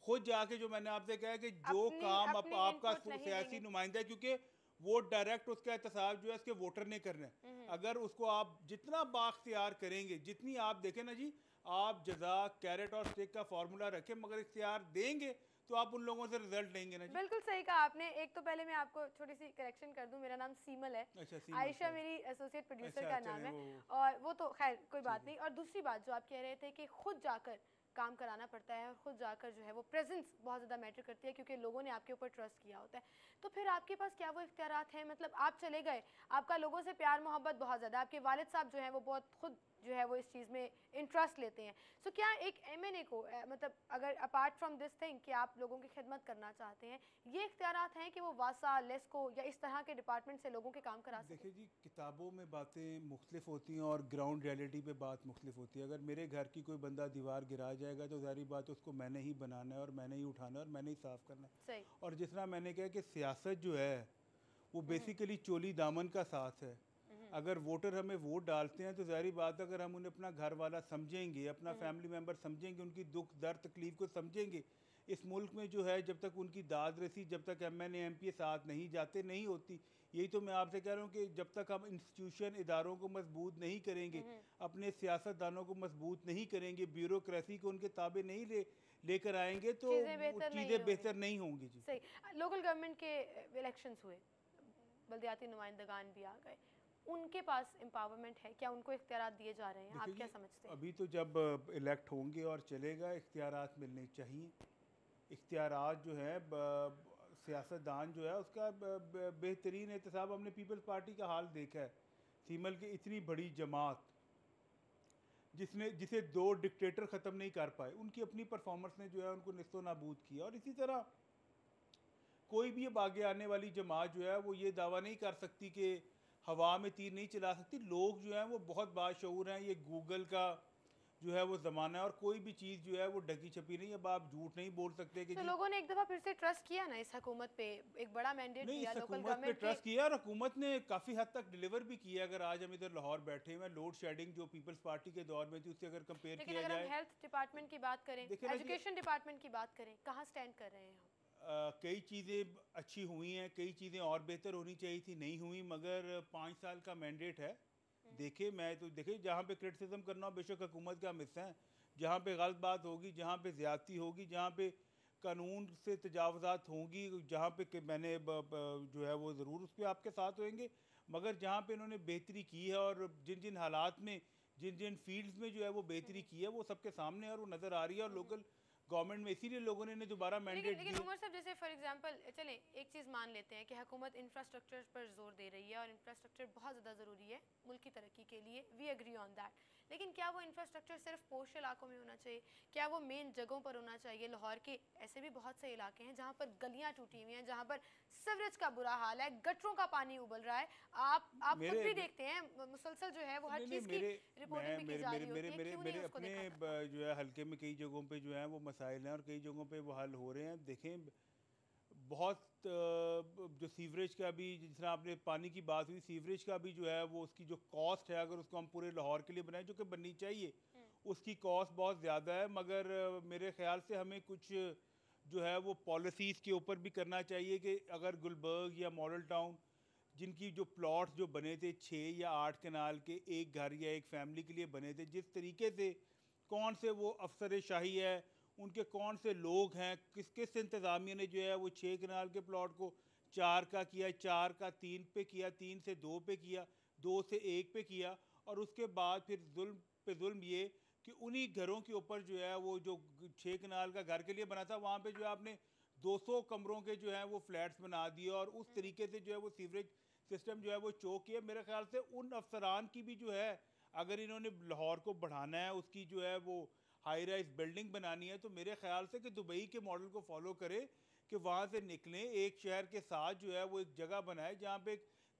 खुद जाके, जो मैंने आपसे कहा कि जो काम आपका सियासी नुमाइंदा है, क्योंकि वोट डायरेक्ट उसका एहतसाब जो है उसके वोटर ने करना है। अगर उसको आप जितना बाख्तियार करेंगे, जितनी आप देखें ना जी, आप जजा कैरेट और स्टिक का फार्मूला रखें मगर इख्तियार देंगे तो आप उन लोगों से रिजल्ट लेंगे ना जी। बिल्कुल सही कहा आपने। एक तो पहले मैं आपको छोटी सी करेक्शन कर दूं, मेरा नाम सीमल है। अच्छा, आयशा मेरी एसोसिएट प्रोड्यूसर अच्छा, का नाम है, और वो तो खैर कोई बात नहीं। और दूसरी बात जो आप कह रहे थे कि खुद जाकर काम कराना पड़ता है और खुद जाकर जो है वो प्रेजेंस बहुत ज़्यादा मैटर करती है, क्योंकि लोगों ने आपके ऊपर ट्रस्ट किया होता है। तो फिर आपके पास क्या वो इख्तियारात हैं? मतलब आप चले गए, आपका लोगों से प्यार मोहब्बत बहुत ज़्यादा, आपके वालिद साहब जो हैं वो बहुत खुद जो है वो इस चीज़ में इंटरेस्ट लेते हैं। सो क्या एक एमएनए को मतलब अगर अपार्ट फ्रॉम दिस थिंग कि आप लोगों की खिदमत करना चाहते हैं, ये इख्तियारात हैं कि वो वासा, लेस्को या इस तरह के डिपार्टमेंट से लोगों के काम करा सकें? देखिए जी, किताबों में बातें मुख्तलिफ होती हैं और ग्राउंड रियलिटी पे बात मुख्तलिफ होती है। अगर मेरे घर की कोई बंदा दीवार गिरा जाएगा तो ज़ाहिर बात उसको मैंने ही बनाना है और मैंने ही उठाना है और मैंने ही साफ़ करना है। सही। और जिस तरह मैंने कहा कि सियासत जो है वो बेसिकली चोली दामन का साथ है। अगर वोटर हमें वोट डालते हैं तो ज़ाहिर बात अगर हम उन्हें अपना घर वाला समझेंगे, अपना फैमिली मेम्बर समझेंगे, उनकी दुख दर्द तकलीफ़ को समझेंगे, इस मुल्क में जो है जब तक उनकी दाद रसी, जब तक एमएनए एमपी साथ नहीं जाते नहीं होती। यही तो मैं आपसे कह रहा हूँ कि जब तक हम इंस्टीट्यूशन इदारों को मजबूत नहीं करेंगे, अपने सियासतदानों को मजबूत नहीं करेंगे, ब्यूरोक्रेसी को उनके ताबे नहीं लेकर आएंगे तो चीज़ें बेहतर नहीं होंगी जी। सही। लोकल गवर्नमेंट के इलेक्शंस हुए, बल्दियाती नुमाइंदगान भी आ गए, उनके पास एम्पावरमेंट है क्या? उनको इख्तियारात दिए जा रहे हैं? आप क्या समझते हैं? अभी तो जब इलेक्ट होंगे और चलेगा, इख्तियारात मिलने चाहिए। इख्तियारात जो है सियासतदान जो है उसका बेहतरीन एहतसाब हमने पीपल्स पार्टी का हाल देखा है। सीमल की इतनी बड़ी जमात जिसे 2 डिक्टेटर ख़त्म नहीं कर पाए, उनकी अपनी परफॉर्मेंस ने जो है उनको निस्तो नाबूद किया। और इसी तरह कोई भी अब आगे आने वाली जमात जो है वो ये दावा नहीं कर सकती कि हवा में तीर नहीं चला सकती। लोग जो हैं वो बहुत बाशऊर हैं। ये गूगल का जो है वो ज़माना है और कोई भी चीज़ जो है वो ढकी छपी नहीं। अब आप झूठ नहीं बोल सकते कि तो लोगों ने एक दफ़ा फिर से ट्रस्ट किया ना इस हुकूमत पे, एक बड़ा मैंडेट नहीं, दिया इस लोकल हुकूमत पे गवर्नमेंट ट्रस्ट किया और हुकूमत ने काफ़ी हद तक डिलीवर भी किया। अगर आज हम इधर लाहौर बैठे हुए हैं, लोड शेडिंग जो पीपल्स पार्टी के दौर में थी उससे अगर कंपेयर लेकिन किया अगर जाए, हम हेल्थ डिपार्टमेंट की बात करें, एजुकेशन डिपार्टमेंट की बात करें, कहाँ स्टैंड कर रहे हैं हम? कई चीज़ें अच्छी हुई हैं, कई चीज़ें और बेहतर होनी चाहिए थी, नहीं हुई। मगर 5 साल का मैंडेट है। देखिए जहाँ पे क्रिटिसिज्म करना हो बेशक हुकूमत का हम हिस्सा हैं। जहाँ पे गलत बात होगी, जहाँ पे ज़्यादती होगी, जहाँ पे कानून से तजावज़ात होंगी, जहाँ पे मैंने जो है वो ज़रूर उस पर आपके साथ होंगे। मगर जहाँ पे इन्होंने बेहतरी की है और जिन जिन हालात में, जिन जिन फील्ड्स में जो है वो बेहतरी की है वो सबके सामने है और वो नज़र आ रही है। और लोकल गवर्नमेंट में इसीलिए लोगों ने दोबारा मैंडेट लेकिन उमर साहब, जैसे फॉर एग्जांपल चलें एक चीज़ मान लेते हैं कि हुकूमत इंफ्रास्ट्रक्चर पर जोर दे रही है और इंफ्रास्ट्रक्चर बहुत ज़्यादा ज़रूरी है मुल्क की तरक्की के लिए, वी एग्री ऑन दैट। लेकिन क्या वो इंफ्रास्ट्रक्चर सिर्फ पोश इलाकों में होना चाहिए? क्या वो मेन जगहों पर होना चाहिए? लाहौर के ऐसे भी बहुत से इलाके हैं जहाँ पर गलियाँ टूटी हुई हैं, जहाँ पर सीवरेज का बुरा हाल है, गटरों का पानी उबल रहा है। आप खुद भी देखते हैं मुसलसल जो है वो हर चीज़ की रिपोर्टिंग भी की जा रही होती है। क्यों नहीं उसको देखा जाता? जो है हल्के में कई जगहों पे जो है वो मसाइल हैं और कई जगहों पे वो हल हो रहे हैं। देखें बहुत जो सीवरेज का भी, जिस तरह आपने पानी की बात हुई, सीवरेज का भी जो है वो उसकी जो कॉस्ट है, अगर उसको हम पूरे लाहौर के लिए बनाएं जो कि बननी चाहिए, उसकी कॉस्ट बहुत ज़्यादा है। मगर मेरे ख्याल से हमें कुछ जो है वो पॉलिसीज़ के ऊपर भी करना चाहिए कि अगर गुलबर्ग या मॉडल टाउन जिनकी जो प्लॉट्स जो बने थे 6 या 8 कनाल के एक घर या एक फैमिली के लिए बने थे, जिस तरीके से कौन से वो अफसर शाही है, उनके कौन से लोग हैं, किस किस इंतज़ामिया ने जो है वो 6 कनाल के प्लॉट को 4 का किया, 4 का 3 पे किया, 3 से 2 पे किया, 2 से 1 पे किया। और उसके बाद फिर जुल्म पे जुल्म ये कि उन्हीं घरों के ऊपर जो है वो जो 6 कनाल का घर के लिए बना था वहाँ पे जो है आपने 200 कमरों के जो है वो फ्लैट्स बना दिए और उस तरीके से जो है वो सीवरेज सिस्टम जो है वो चोक किया। मेरे ख्याल से उन अफसरान की भी जो है, अगर इन्होंने लाहौर को बढ़ाना है, उसकी जो है वो हाई राइज बिल्डिंग बनानी है, तो मेरे ख्याल से कि दुबई के मॉडल को फॉलो करे कि वहाँ से निकलें, एक शहर के साथ जो है वो एक जगह बनाए जहाँ पे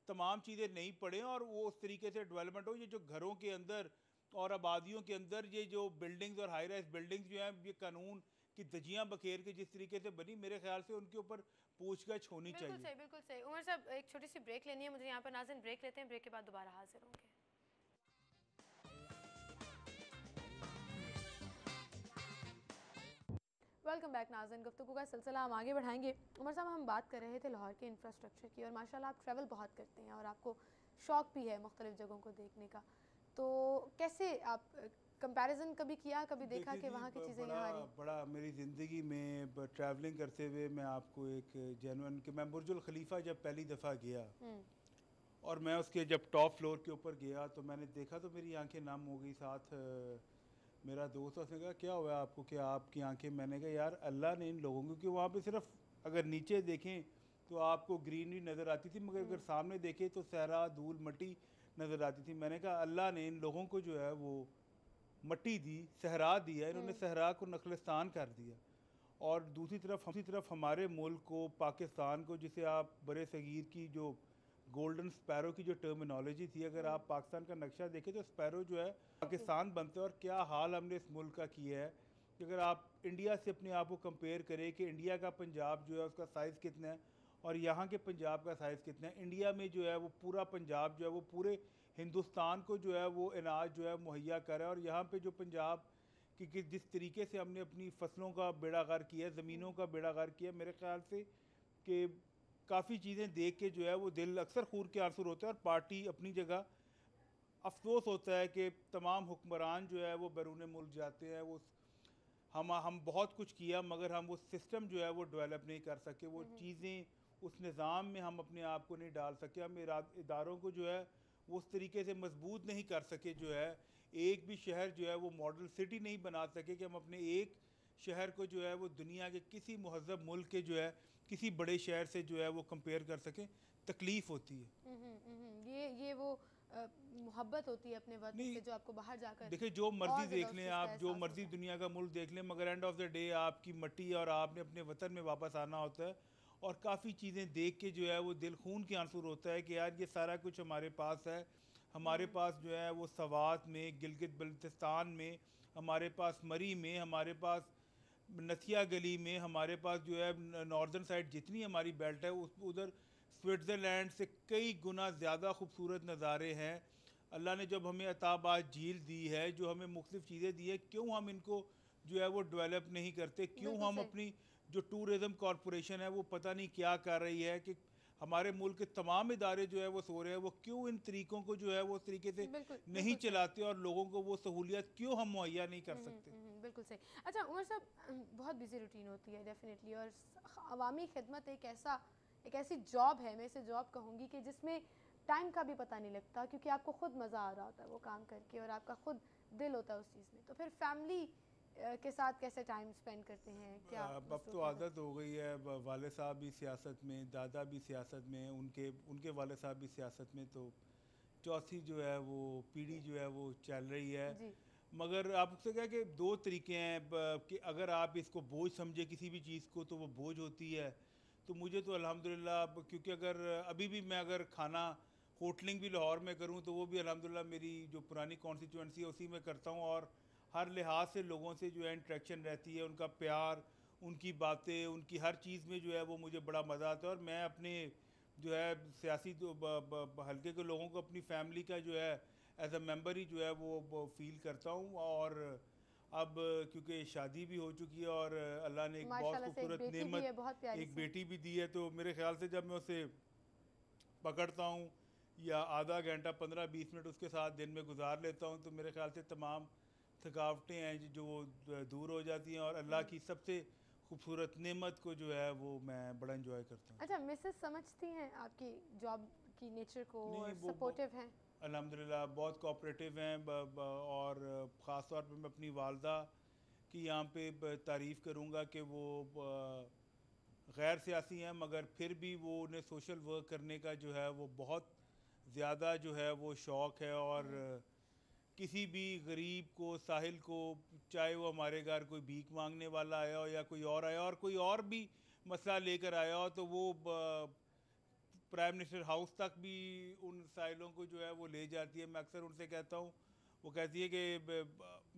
तमाम चीज़ें नहीं पड़ें और वो उस तरीके से डेवलपमेंट हो। ये जो घरों के अंदर और आबादियों के अंदर ये जो बिल्डिंग्स और हाई राइज बिल्डिंग्स जो हैं, ये कानून की धजियाँ बखेर के जिस तरीके से बनी, मेरे ख्याल से उनके ऊपर पूछगछ होनी चाहिए। बिल्कुल सही, बिल्कुल सही। उमर साहब एक छोटी सी ब्रेक लेनी है मुझे यहाँ पर। नाज़रीन ब्रेक लेते हैं, ब्रेक के बाद दोबारा हाजिर होंगे। वेलकम बैक नाज़रीन। गुफ्तगू का सिलसिला हम आगे बढ़ाएंगे। उमर साहब, हम बात कर रहे थे लाहौर के इंफ्रास्ट्रक्चर की, और माशाल्लाह आप ट्रैवल बहुत करते हैं और आपको शौक़ भी है मुख्तलिफ़ जगहों को देखने का, तो कैसे आप कंपैरिजन कभी किया, कभी देखा कि वहाँ की चीज़ें यहाँ रही? बड़ा मेरी ज़िंदगी में ट्रैवलिंग करते हुए मैं आपको एक जेन्युइन कि मैं बुर्जुल खलीफा जब पहली दफ़ा गया और मैं उसके जब टॉप फ्लोर के ऊपर गया तो मैंने देखा तो मेरी आंखें नम हो गई। साथ मेरा दोस्त उसने कहा क्या हुआ आपको, क्या आपकी आंखें? मैंने कहा यार अल्लाह ने इन लोगों को, क्योंकि वहाँ पे सिर्फ अगर नीचे देखें तो आपको ग्रीनरी नज़र आती थी, मगर अगर सामने देखें तो सहरा धूल मट्टी नज़र आती थी। मैंने कहा अल्लाह ने इन लोगों को जो है वो मट्टी दी, सहरा दिया, इन्होंने सहरा को नखलिस्तान कर दिया। और दूसरी तरफ हमारे मुल्क को, पाकिस्तान को, जिसे आप बरे सगीर की जो गोल्डन स्पैरो की जो टर्मिनोलॉजी थी, अगर आप पाकिस्तान का नक्शा देखें तो स्पैरो जो है पाकिस्तान बनते हैं। और क्या हाल हमने इस मुल्क का किया है कि अगर आप इंडिया से अपने आप को कंपेयर करें कि इंडिया का पंजाब जो है उसका साइज़ कितना है और यहाँ के पंजाब का साइज़ कितना है। इंडिया में जो है वो पूरा पंजाब जो है वो पूरे हिंदुस्तान को जो है वो अनाज जो है मुहैया कर है, और यहाँ पे जो पंजाब कि जिस तरीके से हमने अपनी फसलों का बेड़ा गर्क किया, ज़मीनों का बेड़ा गर्क किया, मेरे ख्याल से कि काफ़ी चीज़ें देख के जो है वो दिल अक्सर खून के आंसू होते हैं। और पार्टी अपनी जगह, अफसोस होता है कि तमाम हुक्मरान जो है वो बैरून मुल्क जाते हैं। वो हम बहुत कुछ किया मगर हम वो सिस्टम जो है वो डेवलप नहीं कर सके, वो चीज़ें उस निज़ाम में हम अपने आप को नहीं डाल सके, हम इदारों को जो है वो उस तरीके से मजबूत नहीं कर सके, जो है एक भी शहर जो है वो मॉडल सिटी नहीं बना सके कि हम अपने एक शहर को जो है वो दुनिया के किसी महज़ब मुल्क के जो है किसी बड़े शहर से जो है वो कंपेयर कर सकें। तकलीफ़ होती है। ये वो मोहब्बत होती है अपने वतन से जो आपको बाहर जाकर, देखिए जो मर्जी देख लें आप, जो मर्जी दुनिया का मुल्क देख लें, मगर एंड ऑफ द डे आपकी मट्टी और आपने अपने वतन में वापस आना होता है। और काफ़ी चीज़ें देख के जो है वो दिल खून के आंसू होता है कि यार ये सारा कुछ हमारे पास है। हमारे पास जो है वो सवात में, गिलगित बल्तिस्तान में, हमारे पास मरी में, हमारे पास नथिया गली में, हमारे पास जो है नॉर्दर्न साइड जितनी हमारी बेल्ट है उधर स्विट्ज़रलैंड से कई गुना ज़्यादा खूबसूरत नज़ारे हैं। अल्लाह ने जब हमें अताबाद झील दी है, जो हमें मुख्तलिफ़ चीज़ें दी है, क्यों हम इनको जो है वो डेवलप नहीं करते? क्यों हम अपनी जो टूरिज़म कॉरपोरेशन है वो पता नहीं क्या कर रही है कि हमारे मुल्क के तमाम इदारे जो है वो सो रहे हैं, वो क्यों इन तरीक़ों को जो है वो उस तरीके से नहीं चलाते और लोगों को वो सहूलियत क्यों हम मुहैया नहीं कर सकते? बिल्कुल सही। अच्छा उमर साहब, बहुत बिजी रूटीन होती है डेफिनेटली, और अवामी खिदमत एक ऐसी जॉब है, मैं इसे जॉब कहूँगी, कि जिसमें टाइम का भी पता नहीं लगता, क्योंकि आपको खुद मज़ा आ रहा होता है वो काम करके और आपका खुद दिल होता है उस चीज़ में। तो फिर फैमिली के साथ कैसे टाइम स्पेंड करते हैं? क्या अब तो आदत हो गई है, वाले साहब भी सियासत में, दादा भी सियासत में, उनके वाले साहब भी सियासत में, तो चौथी जो है वो पीढ़ी जो है वो चल रही है जी। मगर आपसे क्या कि दो तरीके हैं कि अगर आप इसको बोझ समझे किसी भी चीज़ को तो वो बोझ होती है। तो मुझे तो अल्हम्दुलिल्लाह, क्योंकि अगर अभी भी मैं अगर खाना होटलिंग भी लाहौर में करूं तो वो भी अल्हम्दुलिल्लाह मेरी जो पुरानी कॉन्स्टिट्यूंसी है उसी में करता हूं, और हर लिहाज से लोगों से जो है इंटरेक्शन रहती है, उनका प्यार, उनकी बातें, उनकी हर चीज़ में जो है वो मुझे बड़ा मज़ा आता है। और मैं अपने जो है सियासी हल्के के लोगों को अपनी फैमिली का जो है एज अ मेंबर ही जो है वो फील करता हूँ। और अब क्योंकि शादी भी हो चुकी है और अल्लाह ने एक बहुत खूबसूरत नेमत, एक बेटी भी दी है, तो मेरे ख्याल से जब मैं उसे पकड़ता हूँ या आधा घंटा 15-20 मिनट उसके साथ दिन में गुजार लेता हूँ तो मेरे ख्याल से तमाम थकावटें हैं जो दूर हो जाती हैं और अल्लाह की सबसे खूबसूरत नेमत को जो है वो मैं बड़ा इंजॉय करता हूँ। अच्छा, मिसेस समझती हैं आपकी जॉब की नेचर को और सपोर्टिव हैं? अल्हम्दुलिल्लाह बहुत कोऑपरेटिव हैं, और ख़ास तौर पे मैं अपनी वालदा की यहाँ पे तारीफ़ करूँगा कि वो गैर सियासी हैं मगर फिर भी वो उन्हें सोशल वर्क करने का जो है वो बहुत ज़्यादा जो है वो शौक़ है। और किसी भी गरीब को, साहिल को, चाहे वो हमारे घर कोई भीख मांगने वाला आया हो या कोई और आया और कोई और भी मसला लेकर आया हो, तो वो प्राइम मिनिस्टर हाउस तक भी उन साहिलों को जो है वो ले जाती है। मैं अक्सर उनसे कहता हूँ, वो कहती है कि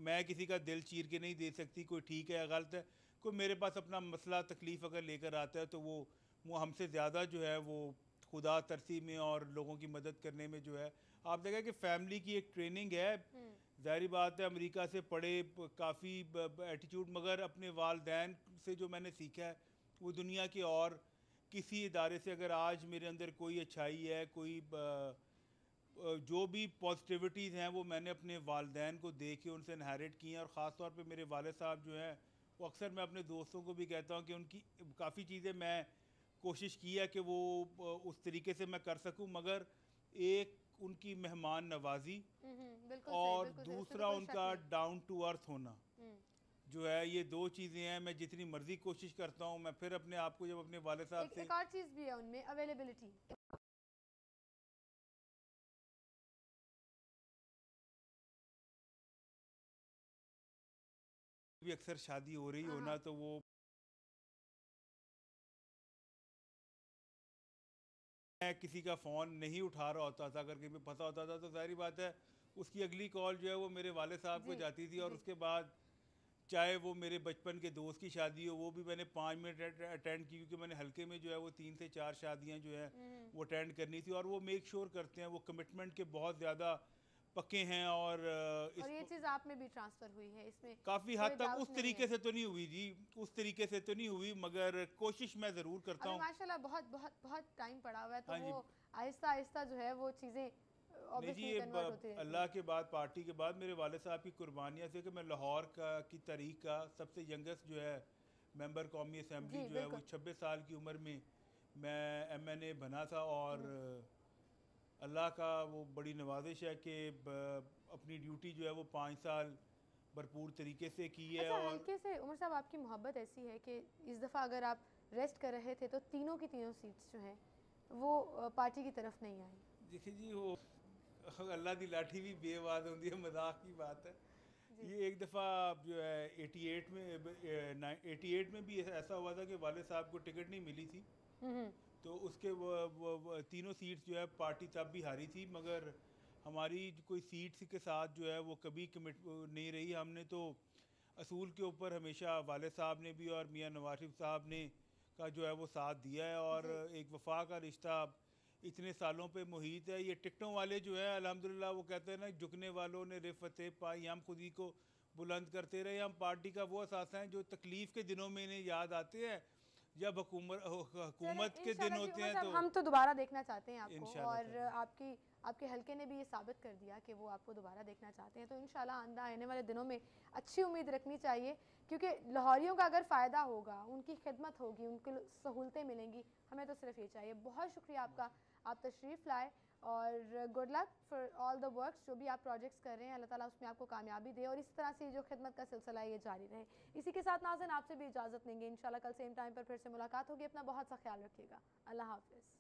मैं किसी का दिल चीर के नहीं दे सकती, कोई ठीक है या गलत है, कोई मेरे पास अपना मसला तकलीफ़ अगर लेकर आता है तो वो हमसे ज़्यादा जो है वो खुदा तरसी में और लोगों की मदद करने में जो है। आप देखें कि फैमिली की एक ट्रेनिंग है ज़ाहिर बात है अमेरिका से पढ़े काफ़ी एटीट्यूड, मगर अपने वालदैन से जो मैंने सीखा है वो दुनिया के और किसी इदारे से अगर आज मेरे अंदर कोई अच्छाई है, कोई जो भी पॉजिटिविटीज़ हैं वो मैंने अपने वालदैन को देख के उनसे इनहेरिट की हैं। और ख़ास तौर पे मेरे वाले साहब जो हैं वो अक्सर मैं अपने दोस्तों को भी कहता हूँ कि उनकी काफ़ी चीज़ें मैं कोशिश की है कि वो उस तरीके से मैं कर सकूँ, मगर एक उनकी मेहमान नवाजी और दूसरा उनका डाउन टू अर्थ होना जो है, ये दो चीज़ें हैं। मैं जितनी मर्जी कोशिश करता हूँ, मैं फिर अपने आप को जब अपने वाले साहब से एक और चीज़ भी है उनमें, अवेलेबिलिटी। भी अक्सर शादी हो रही हो ना तो वो किसी का फ़ोन नहीं उठा रहा होता था, अगर कहीं पे फंसा होता था तो जाहिर बात है उसकी अगली कॉल जो है वो मेरे वाले साहब को जाती थी। और उसके बाद चाहे वो मेरे बचपन के दोस्त की शादी हो, वो भी मैंने 5 मिनट अटेंड की, क्योंकि मैंने हल्के में जो है वो 3 से 4 शादियां जो है वो अटेंड करनी थी। और वो मेक श्योर करते हैं, वो कमिटमेंट के बहुत ज़्यादा पक्के हैं। और ये चीज़ आप में भी ट्रांसफ़र हुई है, इसमें काफ़ी हद तक उस तरीके से तो नहीं हुई जी, उस तरीके से तो नहीं हुई, मगर कोशिश मैं ज़रूर करता हूँ। माशाल्लाह बहुत बहुत बहुत टाइम पड़ा हुआ है, तो वो आहिस्ता आहिस्ता जो है वो चीज़ें नहीं जी, ये अल्लाह के बाद, पार्टी के बाद मेरे वाले साहब की कुर्बानियाँ से कि मैं लाहौर की तारीख का सबसे यंगेस्ट जो है मेंबर कौमी असम्बली जो है वो 26 साल की उम्र में मैं MNA बना था। और अल्लाह का वो बड़ी नवाजिश है कि अपनी ड्यूटी जो है वो 5 साल भरपूर तरीके से की है। अच्छा, और हल्के से उमर साहब आपकी मोहब्बत ऐसी है कि इस दफ़ा अगर आप रेस्ट कर रहे थे तो तीनों की तीनों सीट्स जो हैं वो पार्टी की तरफ नहीं आई। देखिए जी, वो अल्लाह की लाठी भी बेआवाज़ होती है, मजाक की बात है। ये एक दफ़ा जो है 88 में भी ऐसा हुआ था कि वाले साहब को टिकट नहीं मिली थी, तो उसके वो तीनों सीट्स जो है पार्टी तब भी हारी थी, मगर हमारी कोई सीट्स के साथ जो है वो कभी कमिट नहीं रही। हमने तो असूल के ऊपर हमेशा वाले साहब ने भी और मियाँ नवाज शरीफ साहब ने का जो है वो साथ दिया है। और एक वफा का रिश्ता इतने सालों पे मुहित है। ये टिकटों वाले जो है अल्हम्दुलिल्लाह वो कहते हैं ना, झुकने वालों ने रिफ़तें पाई, हम खुद ही को बुलंद करते रहे। हम पार्टी का वो असासा हैं जो तकलीफ़ के दिनों में इन्हें याद आते हैं, जब हुकूमत के दिन होते हैं। तो हम तो दोबारा देखना चाहते हैं आपको, और इंशाल्लाह आपके हल्के ने भी ये साबित कर दिया कि वो आपको दोबारा देखना चाहते हैं। तो इंशाल्लाह आने वाले दिनों में अच्छी उम्मीद रखनी चाहिए, क्योंकि लाहौरियों का अगर फ़ायदा होगा, उनकी खिदमत होगी, उनको सहूलतें मिलेंगी, हमें तो सिर्फ ये चाहिए। बहुत शुक्रिया आपका, आप तशरीफ़ लाए, और good luck for all the works, जो भी आप प्रोजेक्ट्स कर रहे हैं, अल्लाह ताला उसमें आपको कामयाबी दे, और इसी तरह से जो खिदमत का सिलसिला है ये जारी रहे। इसी के साथ नाज़रीन आपसे भी इजाज़त लेंगे, इंशाल्लाह कल सेम टाइम पर फिर से मुलाकात होगी। अपना बहुत सा ख्याल रखिएगा। अल्लाह हाफ़िज़।